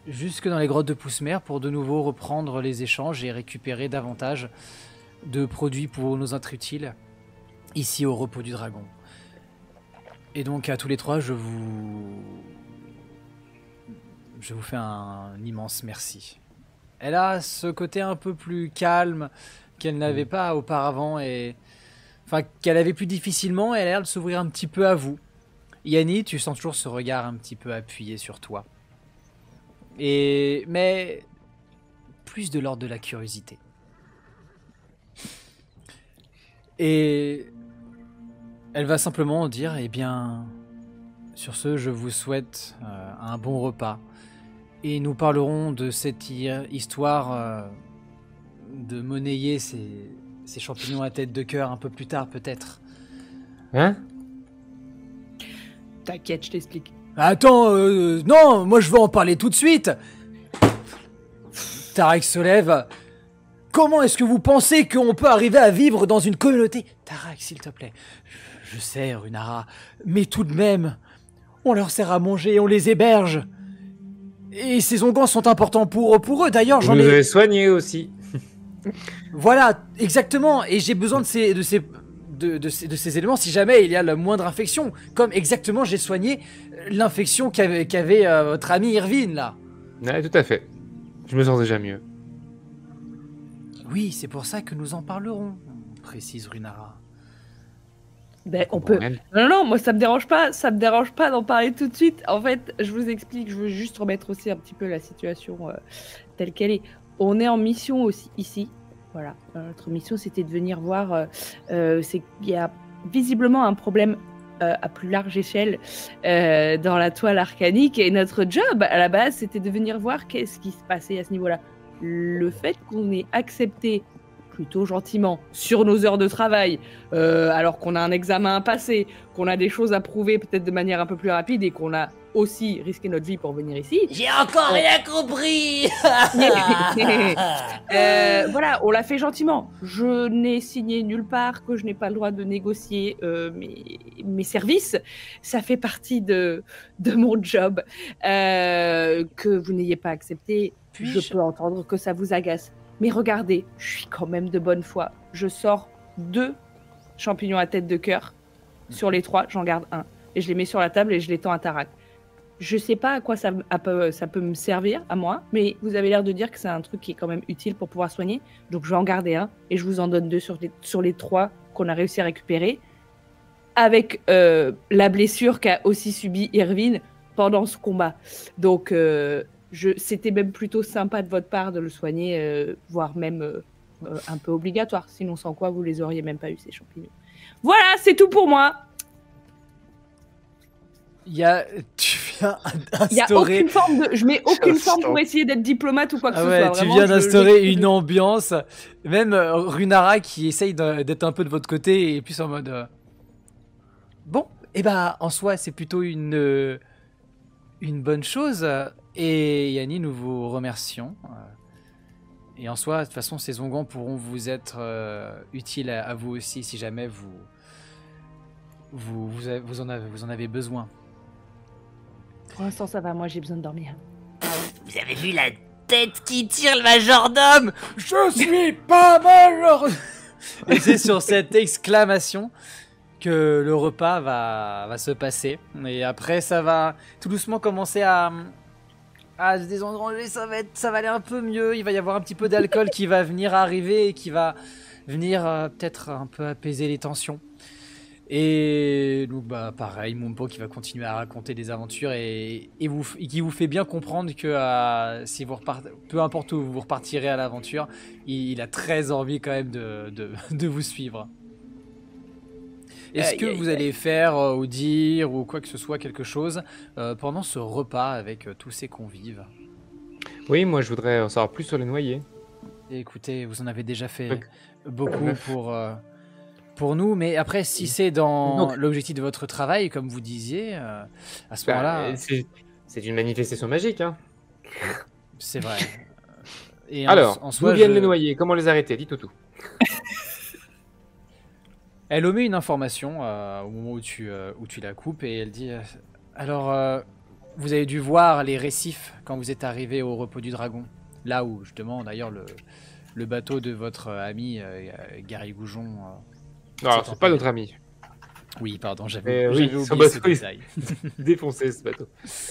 jusque dans les grottes de Poussemer pour de nouveau reprendre les échanges et récupérer davantage de produits pour nos êtres utiles ici au repos du dragon. Et donc à tous les 3, je vous fais un immense merci. Elle a ce côté un peu plus calme qu'elle n'avait pas auparavant et enfin qu'elle avait plus difficilement, et elle a l'air de s'ouvrir un petit peu à vous. Yanni, tu sens toujours ce regard un petit peu appuyé sur toi. Mais plus de l'ordre de la curiosité. Et elle va simplement dire, eh bien, sur ce, je vous souhaite un bon repas. Et nous parlerons de cette histoire de monnayer ces champignons à tête de cœur un peu plus tard, peut-être. Hein? T'inquiète, je t'explique. Attends, non, moi je veux en parler tout de suite. Tarak se lève. Comment est-ce que vous pensez qu'on peut arriver à vivre dans une communauté? Tarak, s'il te plaît. Je sais, Runara, mais tout de même, on leur sert à manger, on les héberge. Et ces onguents sont importants pour eux. D'ailleurs, Vous j'en nous ai... avez soignés aussi. Voilà, exactement. Et j'ai besoin de ces éléments si jamais il y a la moindre infection. Comme exactement j'ai soigné l'infection qu'avait votre ami Irvine, là. Ouais, tout à fait. Je me sens déjà mieux. Oui, c'est pour ça que nous en parlerons, précise Runara. Ben, on peut... Non, moi ça me dérange pas d'en parler tout de suite. En fait, je vous explique, je veux juste remettre aussi un petit peu la situation telle qu'elle est. On est en mission aussi ici, voilà. Notre mission c'était de venir voir, c'est qu'il y a visiblement un problème à plus large échelle dans la toile arcanique, et notre job à la base c'était de venir voir qu'est-ce qui se passait à ce niveau-là. Le fait qu'on ait accepté plutôt gentiment sur nos heures de travail, alors qu'on a un examen à passer, qu'on a des choses à prouver peut-être de manière un peu plus rapide et qu'on a aussi risqué notre vie pour venir ici. J'ai encore rien compris. Voilà, on l'a fait gentiment. Je n'ai signé nulle part que je n'ai pas le droit de négocier mes services. Ça fait partie de mon job. Que vous n'ayez pas accepté, je peux entendre que ça vous agace. Mais regardez, je suis quand même de bonne foi. Je sors 2 champignons à tête de cœur. Sur les 3, j'en garde 1. Et je les mets sur la table et je les tends à Tarak. Je sais pas à quoi ça peut me servir, à moi, mais vous avez l'air de dire que c'est un truc qui est quand même utile pour pouvoir soigner. Donc je vais en garder 1 et je vous en donne 2 sur les 3 qu'on a réussi à récupérer. avec la blessure qu'a aussi subi Irvine pendant ce combat. Donc, c'était même plutôt sympa de votre part de le soigner, voire même un peu obligatoire. Sinon, sans quoi, vous les auriez même pas eu, ces champignons. Voilà, c'est tout pour moi. Tu viens Il y a instaurer... aucune forme de... Je mets aucune forme pour essayer d'être diplomate ou quoi que ce soit. Tu Vraiment, viens d'instaurer une ambiance. Même Runara qui essaye d'être un peu de votre côté et plus en mode... Bon, et bah en soi c'est plutôt une bonne chose. Et Yanni, nous vous remercions. Et en soi, de toute façon, ces onguents pourront vous être utiles à vous aussi si jamais vous en avez besoin. Pour l'instant, ça va. Moi, j'ai besoin de dormir. Vous avez vu la tête qui tire le majordome? Je suis pas major. Et c'est sur cette exclamation que le repas va se passer. Et après, ça va tout doucement commencer à se désengranger. Ça va aller un peu mieux. Il va y avoir un petit peu d'alcool qui va venir arriver et qui va venir peut-être un peu apaiser les tensions. Et donc pareil, Mumpo qui va continuer à raconter des aventures et qui vous fait bien comprendre que si vous peu importe où vous repartirez à l'aventure, il a très envie quand même de vous suivre. Est-ce que vous allez faire ou dire ou quoi que ce soit quelque chose pendant ce repas avec tous ces convives? Oui, moi je voudrais en savoir plus sur les noyés. Et écoutez, vous en avez déjà fait beaucoup pour nous, mais après, si c'est dans l'objectif de votre travail, comme vous disiez, à ce moment-là... C'est une manifestation magique, hein. C'est vrai. Et alors, en soi, d'où viennent les noyés? Comment les arrêter? Dites tout. Elle omet une information au moment où tu la coupes et elle dit alors, vous avez dû voir les récifs quand vous êtes arrivé au repos du dragon. Là où, justement, d'ailleurs, le bateau de votre ami Gary Goujon... non, c'est pas notre ami. Oui, pardon, j'avais oui, oublié ce détail. Défoncé, ce bateau.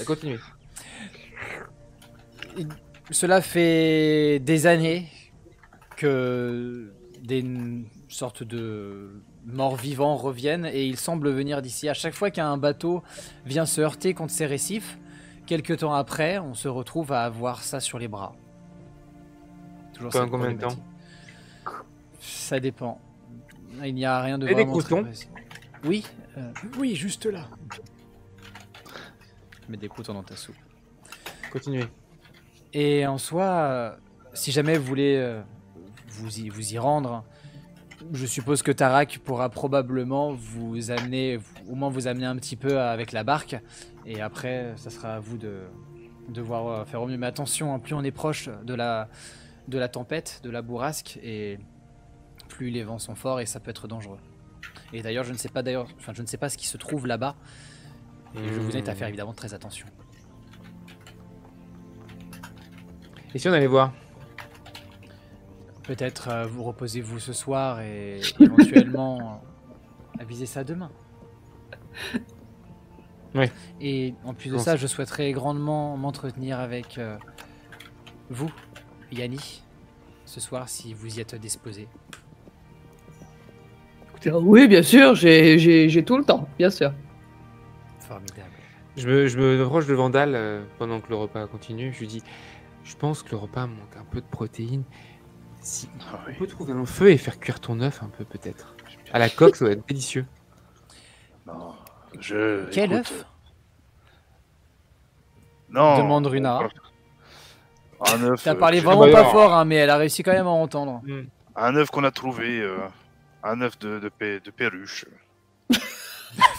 Continuez. Cela fait des années que des sortes de morts-vivants reviennent et ils semblent venir d'ici. À chaque fois qu'un bateau vient se heurter contre ces récifs, quelques temps après, on se retrouve à avoir ça sur les bras. Toujours pendant combien de temps? Ça dépend. Il n'y a rien de et vraiment des croutons? Oui, oui, juste là. mets des croutons dans ta soupe. Continuez. Et en soi, si jamais vous voulez vous y rendre, je suppose que Tarak pourra probablement vous amener, au moins vous amener un petit peu avec la barque. Et après, ça sera à vous de devoir faire au mieux. Mais attention, hein, plus on est proche de la tempête, de la bourrasque, et plus les vents sont forts et ça peut être dangereux. Et d'ailleurs, je ne sais pas ce qui se trouve là-bas. Et je vous invite à faire évidemment très attention. Et si on allait voir? Peut-être vous reposez-vous ce soir et éventuellement aviser ça demain. Oui. Et en plus de ça, je souhaiterais grandement m'entretenir avec vous, Yanni, ce soir, si vous y êtes disposé. Oui, bien sûr, j'ai tout le temps, bien sûr. Formidable. Je me approche de Vandal pendant que le repas continue. Je lui dis, je pense que le repas manque un peu de protéines. Si on peut trouver un feu et faire cuire ton œuf un peu, peut-être. À la coque, ça va être délicieux. Non, Quel œuf? Non. Demande Runara. Un œuf. T'as parlé vraiment pas fort, hein, mais elle a réussi quand même à entendre. Un œuf qu'on a trouvé. Un œuf de perruche.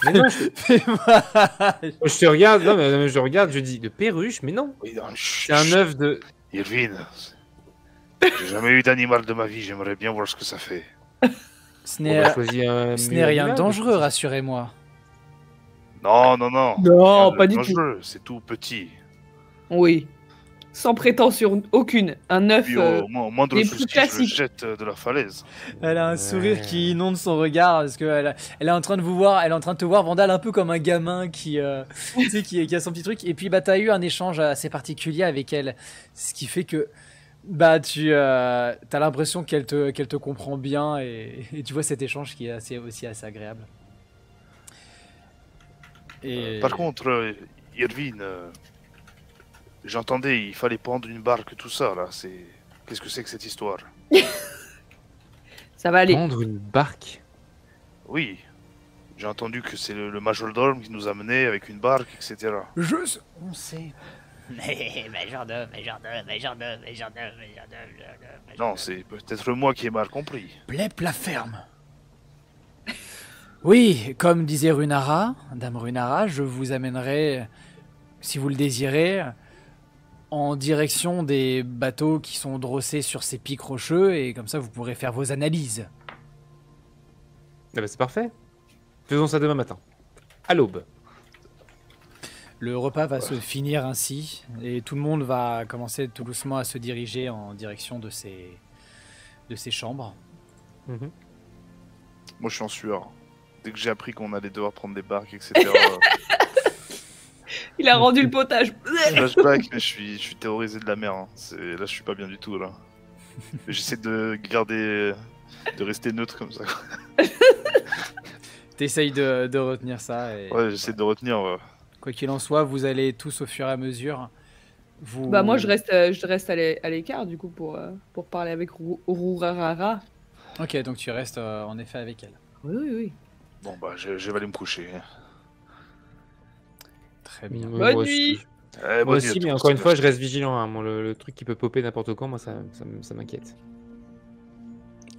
Mais non, je te regarde, non, mais je regarde, je dis de perruche, mais non. Oui, c'est un œuf de. Irvine, j'ai jamais eu d'animal de ma vie, j'aimerais bien voir ce que ça fait. Ce n'est rien de dangereux, rassurez-moi. Non. Non, pas du tout. C'est tout petit. Oui. Sans prétention aucune. Un œuf au moindre des souci, plus classiques. je le jette de la falaise. Elle a un sourire qui inonde son regard parce qu'elle elle est en train de vous voir, elle est en train de te voir, Vandal, un peu comme un gamin qui a son petit truc. Et puis t'as eu un échange assez particulier avec elle, ce qui fait que t'as l'impression qu'elle te comprend bien et tu vois cet échange qui est aussi assez agréable. Et... Par contre, Irvine, j'entendais, il fallait prendre une barque, tout ça, là. Qu'est-ce que c'est que cette histoire? Ça va aller. Prendre une barque? Oui, j'ai entendu que c'est le majordome qui nous a menés avec une barque, etc. On sait. Majordome. Non, c'est peut-être moi qui ai mal compris. Blep la ferme. Oui, comme disait Runara, Dame Runara, je vous amènerai, si vous le désirez, en direction des bateaux qui sont drossés sur ces pics rocheux, et comme ça vous pourrez faire vos analyses. Ah bah c'est parfait. Faisons ça demain matin. À l'aube. Le repas va se finir ainsi, et tout le monde va commencer tout doucement à se diriger en direction de ces chambres. Mhm. Moi, je suis en sueur. Dès que j'ai appris qu'on allait devoir prendre des barques, etc. Il a rendu le potage. Flashback, mais je suis terrorisé de la mer. Hein. Là, je suis pas bien du tout, là. J'essaie de rester neutre comme ça. T'essayes de retenir ça. Et... Ouais, j'essaie de retenir. Quoi qu'il en soit, vous allez tous au fur et à mesure. Bah moi je reste à l'écart du coup pour parler avec Rurarara. Ok, donc tu restes en effet avec elle. Oui. Bon bah je vais aller me coucher. Très bien. Bonne nuit. Moi aussi, mais encore une fois, je reste vigilant. Hein. Moi, le truc qui peut popper n'importe quand, moi ça m'inquiète.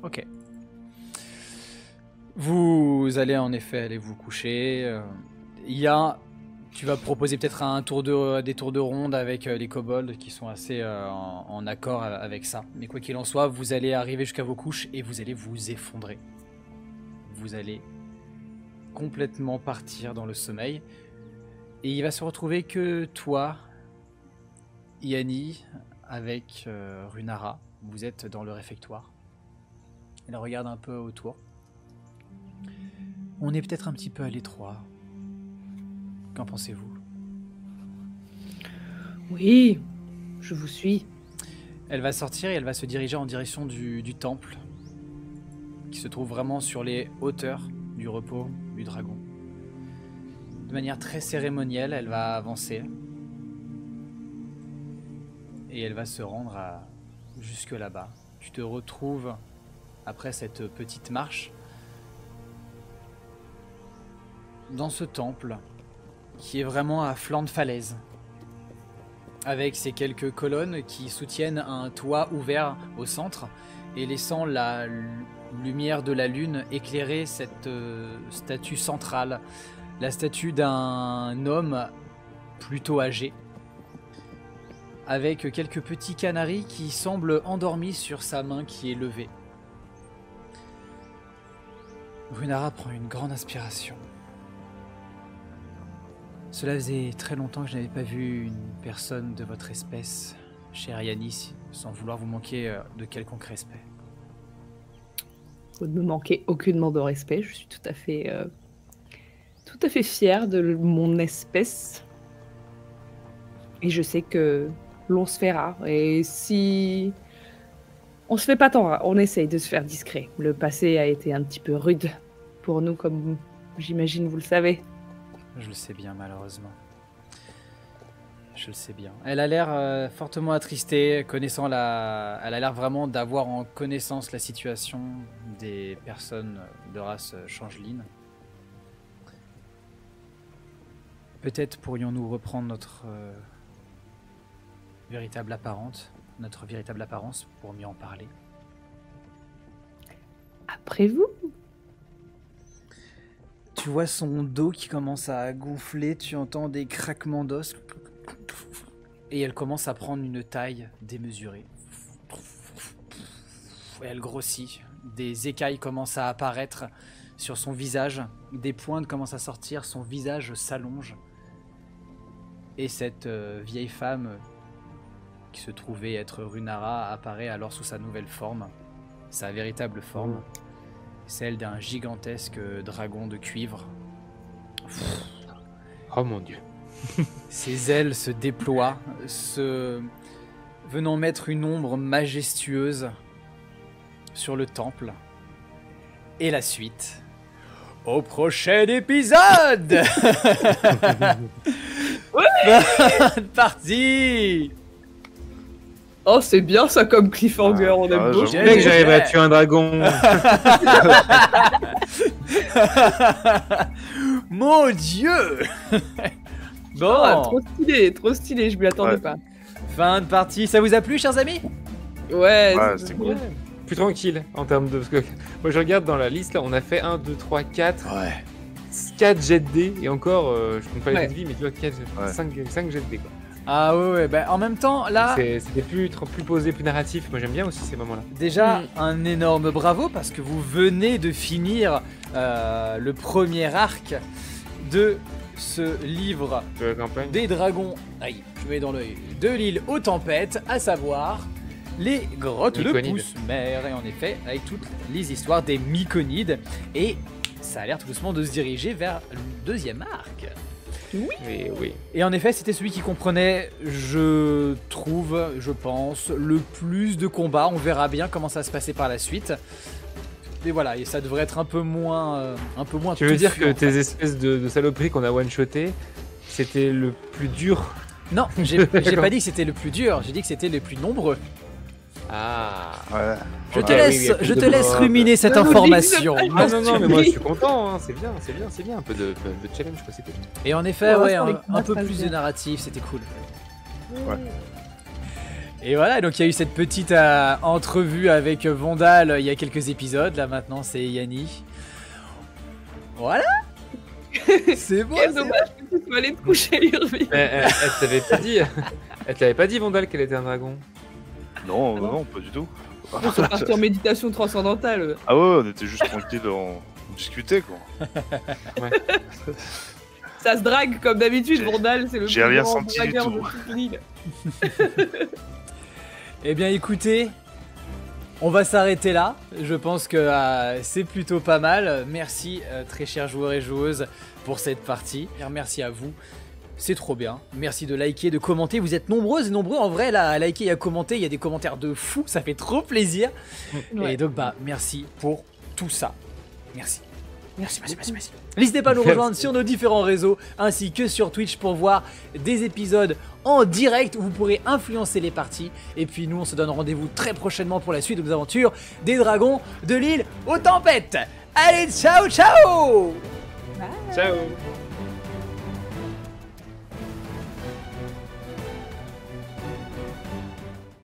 Ok. Vous allez en effet aller vous coucher. Tu vas proposer peut-être des tours de ronde avec les kobolds qui sont assez en accord avec ça. Mais quoi qu'il en soit, vous allez arriver jusqu'à vos couches et vous allez vous effondrer. Vous allez complètement partir dans le sommeil. Et il va se retrouver que toi, Yanni, avec Runara, vous êtes dans le réfectoire. Elle regarde un peu autour. On est peut-être un petit peu à l'étroit. Qu'en pensez-vous? Oui, je vous suis. Elle va sortir et elle va se diriger en direction du temple, qui se trouve vraiment sur les hauteurs du repos du dragon. De manière très cérémonielle, elle va avancer. Et elle va se rendre jusque là-bas. Tu te retrouves, après cette petite marche, dans ce temple, qui est vraiment à flanc de falaise, avec ces quelques colonnes qui soutiennent un toit ouvert au centre et laissant la lumière de la lune éclairer cette statue centrale, la statue d'un homme plutôt âgé, avec quelques petits canaris qui semblent endormis sur sa main qui est levée. Runara prend une grande inspiration. Cela faisait très longtemps que je n'avais pas vu une personne de votre espèce, cher Yanis, sans vouloir vous manquer de quelconque respect. Vous ne me manquez aucunement de respect, je suis tout à fait fière de mon espèce. Et je sais que l'on se fait rare. Et si on se fait pas tant rare, on essaye de se faire discret. Le passé a été un petit peu rude pour nous, comme j'imagine vous le savez. Je le sais bien, malheureusement. Je le sais bien. Elle a l'air fortement attristée, elle a l'air vraiment d'avoir en connaissance la situation des personnes de race changeline. Peut-être pourrions-nous reprendre notre véritable apparence pour mieux en parler. Après vous. Tu vois son dos qui commence à gonfler, tu entends des craquements d'os et elle commence à prendre une taille démesurée. Et elle grossit, des écailles commencent à apparaître sur son visage, des pointes commencent à sortir, son visage s'allonge. Et cette vieille femme qui se trouvait être Runara apparaît alors sous sa nouvelle forme, sa véritable forme. Celle d'un gigantesque dragon de cuivre. Oh mon dieu. Ses ailes se déploient, venant mettre une ombre majestueuse sur le temple. Et la suite. au prochain épisode. Bonne partie. Oh, c'est bien ça comme cliffhanger, on aime beaucoup. Mec, j'arriverai à tuer un dragon. Mon Dieu. Bon, Trop stylé, je m'y attendais pas. fin de partie. Ça vous a plu, chers amis? Ouais, c'était cool. Plus tranquille en termes de... Parce que moi je regarde dans la liste, là, on a fait 1, 2, 3, 4. Ouais. 4 jets de dés. Et encore, je compte pas les Ouais. jets de vie, mais tu vois, 4, 5 jets de dés, quoi. Ah ouais, bah, en même temps, là, C'était plus posé, plus narratif. Moi j'aime bien aussi ces moments-là. déjà, un énorme bravo parce que vous venez de finir le premier arc de ce livre De la campagne. des dragons, aïe, je mets dans l'œil, de l'île aux tempêtes, à savoir les grottes de Myconides. Pousse-Mer. Et en effet, avec toutes les histoires des Myconides. Et ça a l'air tout doucement de se diriger vers le deuxième arc. Oui. Et en effet, c'était celui qui comprenait, je pense, le plus de combats. On verra bien comment ça va se passer par la suite. Et voilà, et ça devrait être un peu moins Tu veux dire touffu, que en fait. tes espèces de saloperies qu'on a one-shoté, c'était le plus dur? Non, j'ai pas dit que c'était le plus dur, j'ai dit que c'était le plus nombreux. Ah. Ouais. Je te Ah oui, laisse, il y a plus je de te laisse mort. ruminer cette Non, non, information. Non, mais moi je suis content, hein. C'est bien. Un peu de challenge, quoi, c'était bien. Et en effet, Ouais, ouais, ça, les un combats peu se passent plus de bien. narratif, c'était cool. Ouais. Et voilà, donc il y a eu cette petite entrevue avec Vandal il y a quelques épisodes. Là maintenant, c'est Yanni. Voilà. C'est bon. Quel dommage que tu sois allé te coucher, Irving. Elle t'avait pas dit. Elle t'avait pas dit, Vandal, qu'elle était un dragon. Non, non. non, pas du tout. On sont partis en méditation transcendantale. Ah ouais, on était juste tranquille, on discutait quoi. Ça se drague comme d'habitude, J'ai- Vandal, c'est le j'ai plus rien grand senti du dragueur tout. de toute l'île. Eh bien écoutez, on va s'arrêter là. Je pense que c'est plutôt pas mal. Merci très chers joueurs et joueuses pour cette partie. Et merci à vous. C'est trop bien. Merci de liker, de commenter. Vous êtes nombreuses et nombreux en vrai là, à liker et à commenter. Il y a des commentaires de fou. Ça fait trop plaisir. Ouais. Et donc merci pour tout ça. Merci. Merci. N'hésitez pas à nous rejoindre sur nos différents réseaux ainsi que sur Twitch pour voir des épisodes en direct où vous pourrez influencer les parties. Et puis nous on se donne rendez-vous très prochainement pour la suite de nos aventures des dragons de l'île aux tempêtes. Allez, ciao. Ciao.